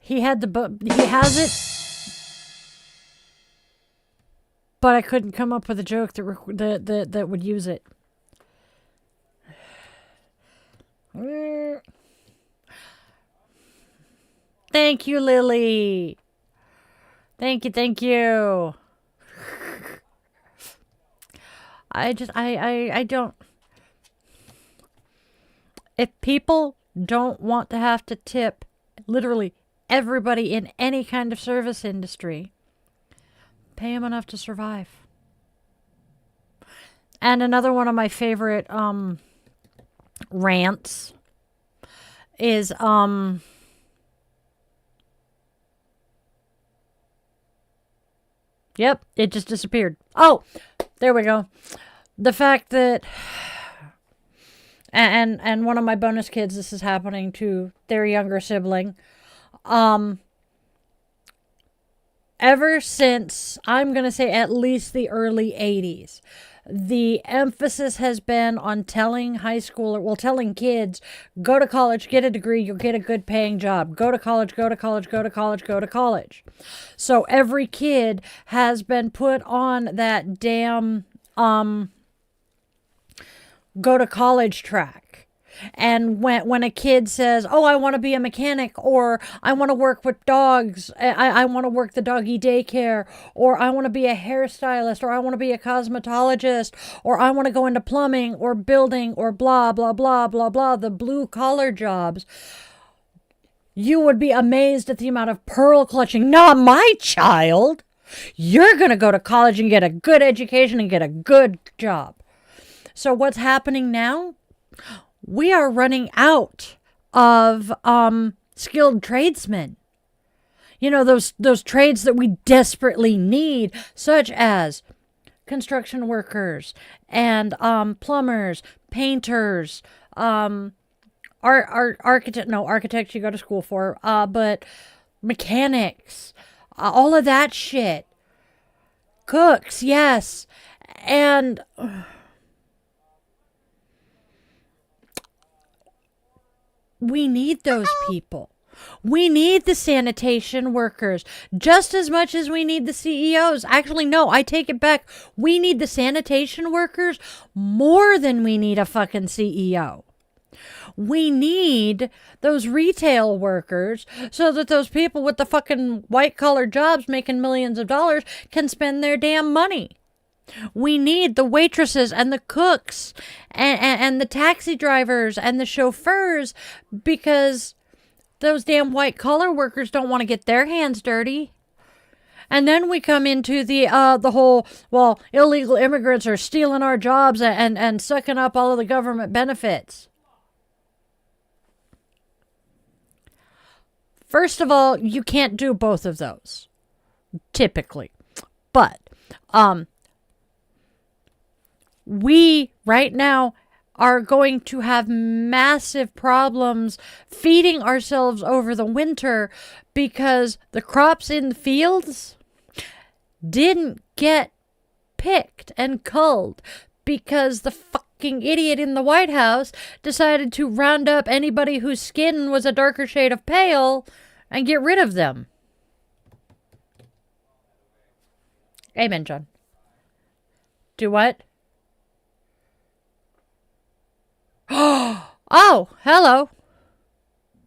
He has it... But I couldn't come up with a joke that would use it. Thank you, Lily. Thank you. I don't... If people don't want to have to tip literally everybody in any kind of service industry, pay them enough to survive. And another one of my favorite rants is yep, it just disappeared. Oh, there we go. The fact that and one of my bonus kids, this is happening to their younger sibling. Ever since, I'm going to say at least the early 80s, the emphasis has been on telling telling kids, go to college, get a degree, you'll get a good paying job. Go to college, go to college, go to college, go to college. So every kid has been put on that damn go to college track. And when a kid says, oh, I want to be a mechanic, or I want to work with dogs, I want to work the doggy daycare, or I want to be a hairstylist, or I want to be a cosmetologist, or I want to go into plumbing or building or blah, blah, blah, blah, blah, the blue collar jobs, you would be amazed at the amount of pearl clutching. Not my child. You're going to go to college and get a good education and get a good job. So what's happening now? We are running out of skilled tradesmen. You know, those trades that we desperately need, such as construction workers and plumbers, painters, architects you go to school for, but mechanics, all of that shit. Cooks, yes. And we need those people. We need the sanitation workers just as much as we need the CEOs. Actually, no, I take it back. We need the sanitation workers more than we need a fucking CEO. We need those retail workers so that those people with the fucking white-collar jobs making millions of dollars can spend their damn money. We need the waitresses and the cooks and the taxi drivers and the chauffeurs, because those damn white collar workers don't want to get their hands dirty. And then we come into the whole, well, illegal immigrants are stealing our jobs and sucking up all of the government benefits. First of all, you can't do both of those, typically. But we, right now, are going to have massive problems feeding ourselves over the winter because the crops in the fields didn't get picked and culled because the fucking idiot in the White House decided to round up anybody whose skin was a darker shade of pale and get rid of them. Amen, John. Do what? Oh, hello.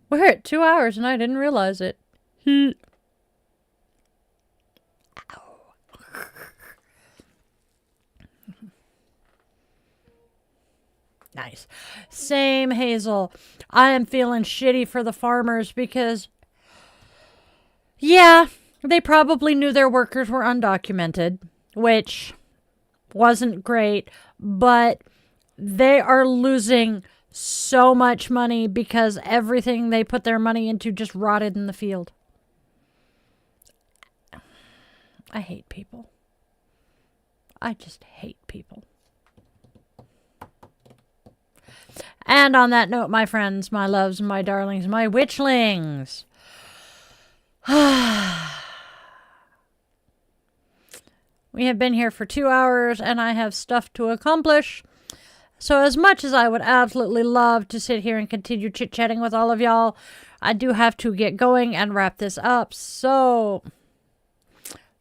We're at 2 hours and I didn't realize it. Nice. Same, Hazel. I am feeling shitty for the farmers because, yeah, they probably knew their workers were undocumented, which wasn't great, but they are losing so much money because everything they put their money into just rotted in the field. I hate people. I just hate people. And on that note, my friends, my loves, my darlings, my witchlings. We have been here for 2 hours and I have stuff to accomplish. So as much as I would absolutely love to sit here and continue chit-chatting with all of y'all, I do have to get going and wrap this up. So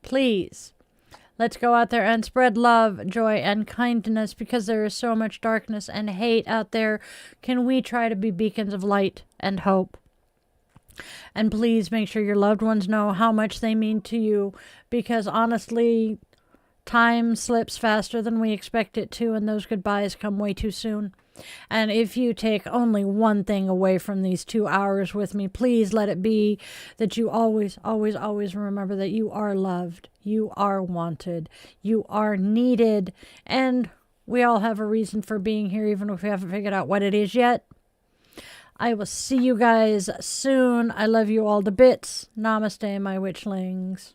please, let's go out there and spread love, joy, and kindness, because there is so much darkness and hate out there. Can we try to be beacons of light and hope? And please make sure your loved ones know how much they mean to you, because honestly, time slips faster than we expect it to, and those goodbyes come way too soon. And if you take only one thing away from these 2 hours with me, please let it be that you always, always, always remember that you are loved, you are wanted, you are needed, and We all have a reason for being here, even if we haven't figured out what it is yet. I will see you guys soon. I love you all to bits. Namaste, my witchlings.